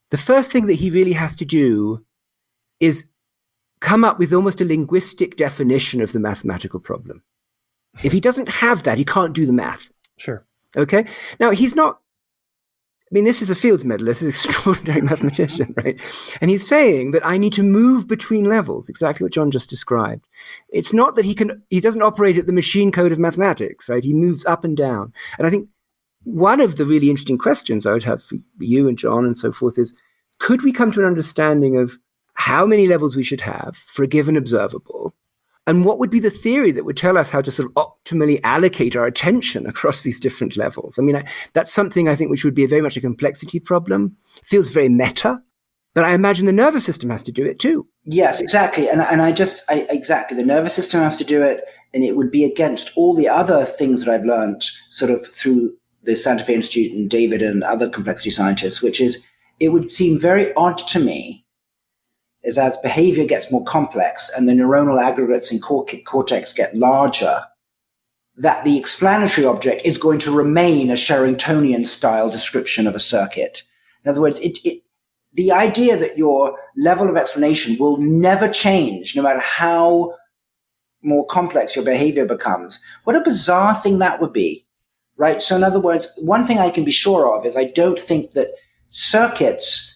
the first thing that he really has to do is come up with almost a linguistic definition of the mathematical problem. If he doesn't have that, he can't do the math. Sure. Okay? Now, he's not, I mean, this is a Fields medalist, an extraordinary mathematician, right? And he's saying that I need to move between levels, exactly what John just described. It's not that he doesn't operate at the machine code of mathematics, right? He moves up and down. And I think one of the really interesting questions I would have for you and John and so forth is, could we come to an understanding of how many levels we should have for a given observable? And what would be the theory that would tell us how to sort of optimally allocate our attention across these different levels? I mean, that's something I think which would be very much a complexity problem. It feels very meta, but I imagine the nervous system has to do it too. Yes, exactly. And exactly. The nervous system has to do it, and it would be against all the other things that I've learned sort of through the Santa Fe Institute and David and other complexity scientists, which is, it would seem very odd to me is as behavior gets more complex and the neuronal aggregates in cortex get larger, that the explanatory object is going to remain a Sherringtonian-style description of a circuit. In other words, the idea that your level of explanation will never change, no matter how more complex your behavior becomes, what a bizarre thing that would be, right? So in other words, one thing I can be sure of is I don't think that circuits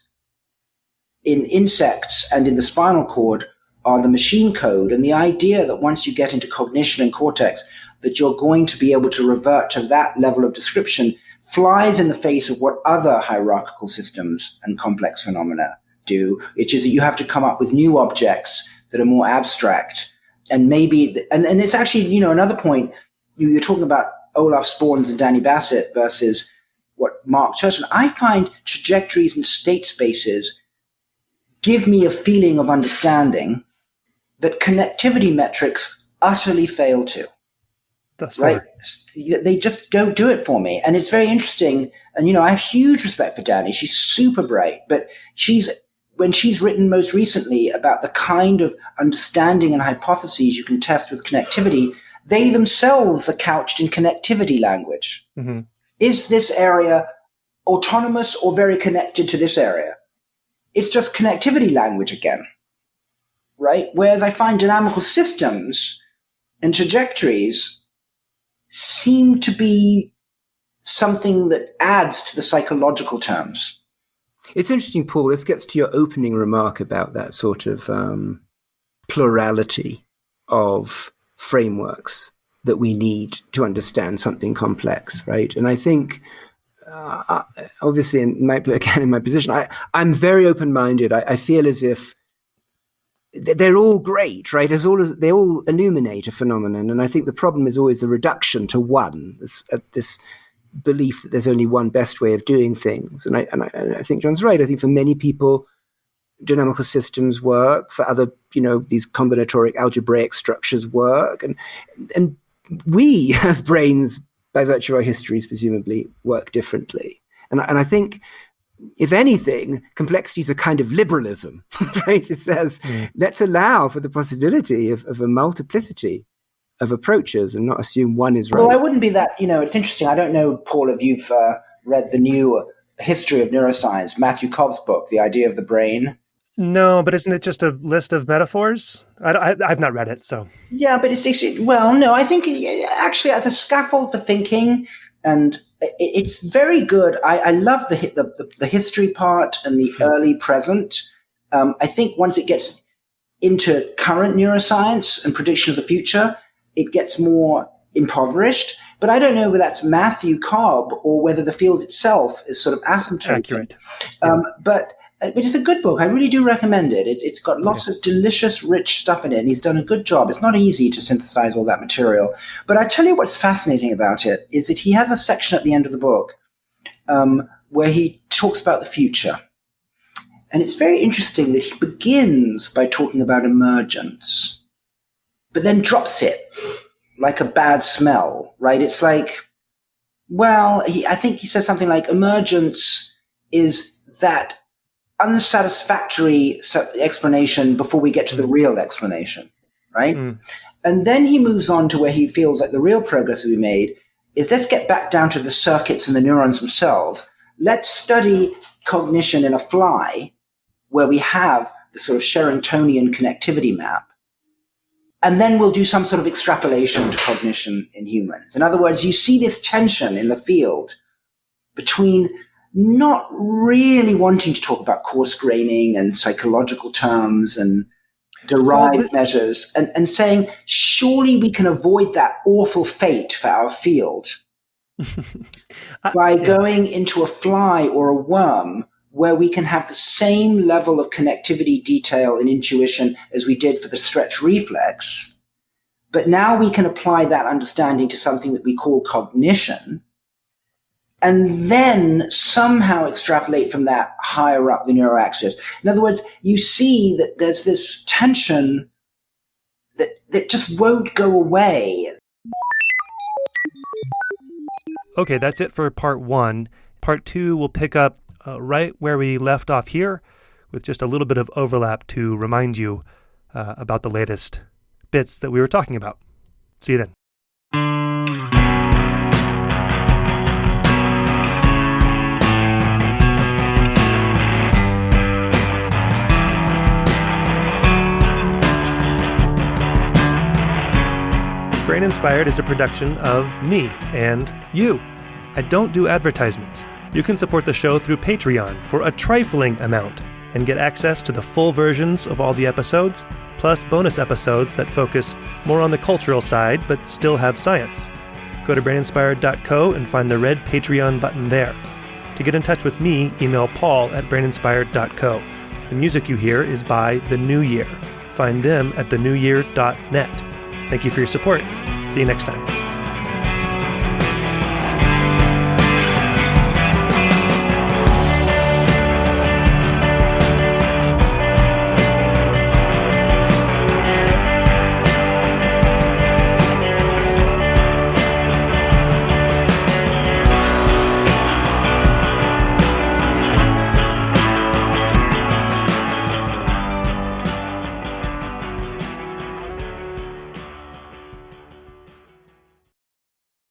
in insects and in the spinal cord are the machine code. And the idea that once you get into cognition and cortex, that you're going to be able to revert to that level of description flies in the face of what other hierarchical systems and complex phenomena do, which is that you have to come up with new objects that are more abstract. And maybe, and it's actually, another point, you're talking about Olaf Sporns and Danny Bassett versus what Mark Churchland. I find trajectories and state spaces give me a feeling of understanding that connectivity metrics utterly fail to. That's right. They just don't do it for me. And it's very interesting. And, I have huge respect for Danny. She's super bright, but when she's written most recently about the kind of understanding and hypotheses you can test with connectivity, they themselves are couched in connectivity language. Mm-hmm. Is this area autonomous or very connected to this area? It's just connectivity language again, right? Whereas I find dynamical systems and trajectories seem to be something that adds to the psychological terms. It's interesting, Paul. This gets to your opening remark about that sort of plurality of frameworks that we need to understand something complex, right? And I think obviously, in my position, I'm very open-minded. I feel as if they're all great, right? They all illuminate a phenomenon, and I think the problem is always the reduction to one. This belief that there's only one best way of doing things, and I think John's right. I think for many people, dynamical systems work. For other, these combinatoric algebraic structures work, and we as brains, by virtue of our histories, presumably work differently. And I think, if anything, complexity is a kind of liberalism, right? It says, let's allow for the possibility of a multiplicity of approaches and not assume one is right. Well, I wouldn't be that, it's interesting. I don't know, Paul, if you've read the new history of neuroscience, Matthew Cobb's book, The Idea of the Brain? No, but isn't it just a list of metaphors? I've not read it, so. Yeah, but no, I think actually as a scaffold for thinking, and it's very good. I love the history part and the early present. I think once it gets into current neuroscience and prediction of the future, it gets more impoverished. But I don't know whether that's Matthew Cobb or whether the field itself is sort of asymptotic. Accurate. Yeah. But it's a good book. I really do recommend it. It's got lots of delicious, rich stuff in it, and he's done a good job. It's not easy to synthesize all that material. But I tell you what's fascinating about it is that he has a section at the end of the book where he talks about the future. And it's very interesting that he begins by talking about emergence, but then drops it like a bad smell, right? It's like, well, I think he says something like emergence is that unsatisfactory explanation before we get to the real explanation, right? And then he moves on to where he feels like the real progress we made is let's get back down to the circuits and the neurons themselves. Let's study cognition in a fly where we have the sort of Sherringtonian connectivity map. And then we'll do some sort of extrapolation to cognition in humans. In other words, you see this tension in the field between not really wanting to talk about coarse graining and psychological terms and derived measures and saying, surely we can avoid that awful fate for our field by going into a fly or a worm where we can have the same level of connectivity, detail, and intuition as we did for the stretch reflex. But now we can apply that understanding to something that we call cognition, and then somehow extrapolate from that higher up the neuroaxis. In other words, you see that there's this tension that just won't go away. Okay, that's it for part 1. Part 2 will pick up right where we left off here, with just a little bit of overlap to remind you about the latest bits that we were talking about. See you then. Brain Inspired is a production of me and you. I don't do advertisements. You can support the show through Patreon for a trifling amount and get access to the full versions of all the episodes, plus bonus episodes that focus more on the cultural side but still have science. Go to braininspired.co and find the red Patreon button there. To get in touch with me, email paul@braininspired.co. The music you hear is by The New Year. Find them at thenewyear.net. Thank you for your support. See you next time.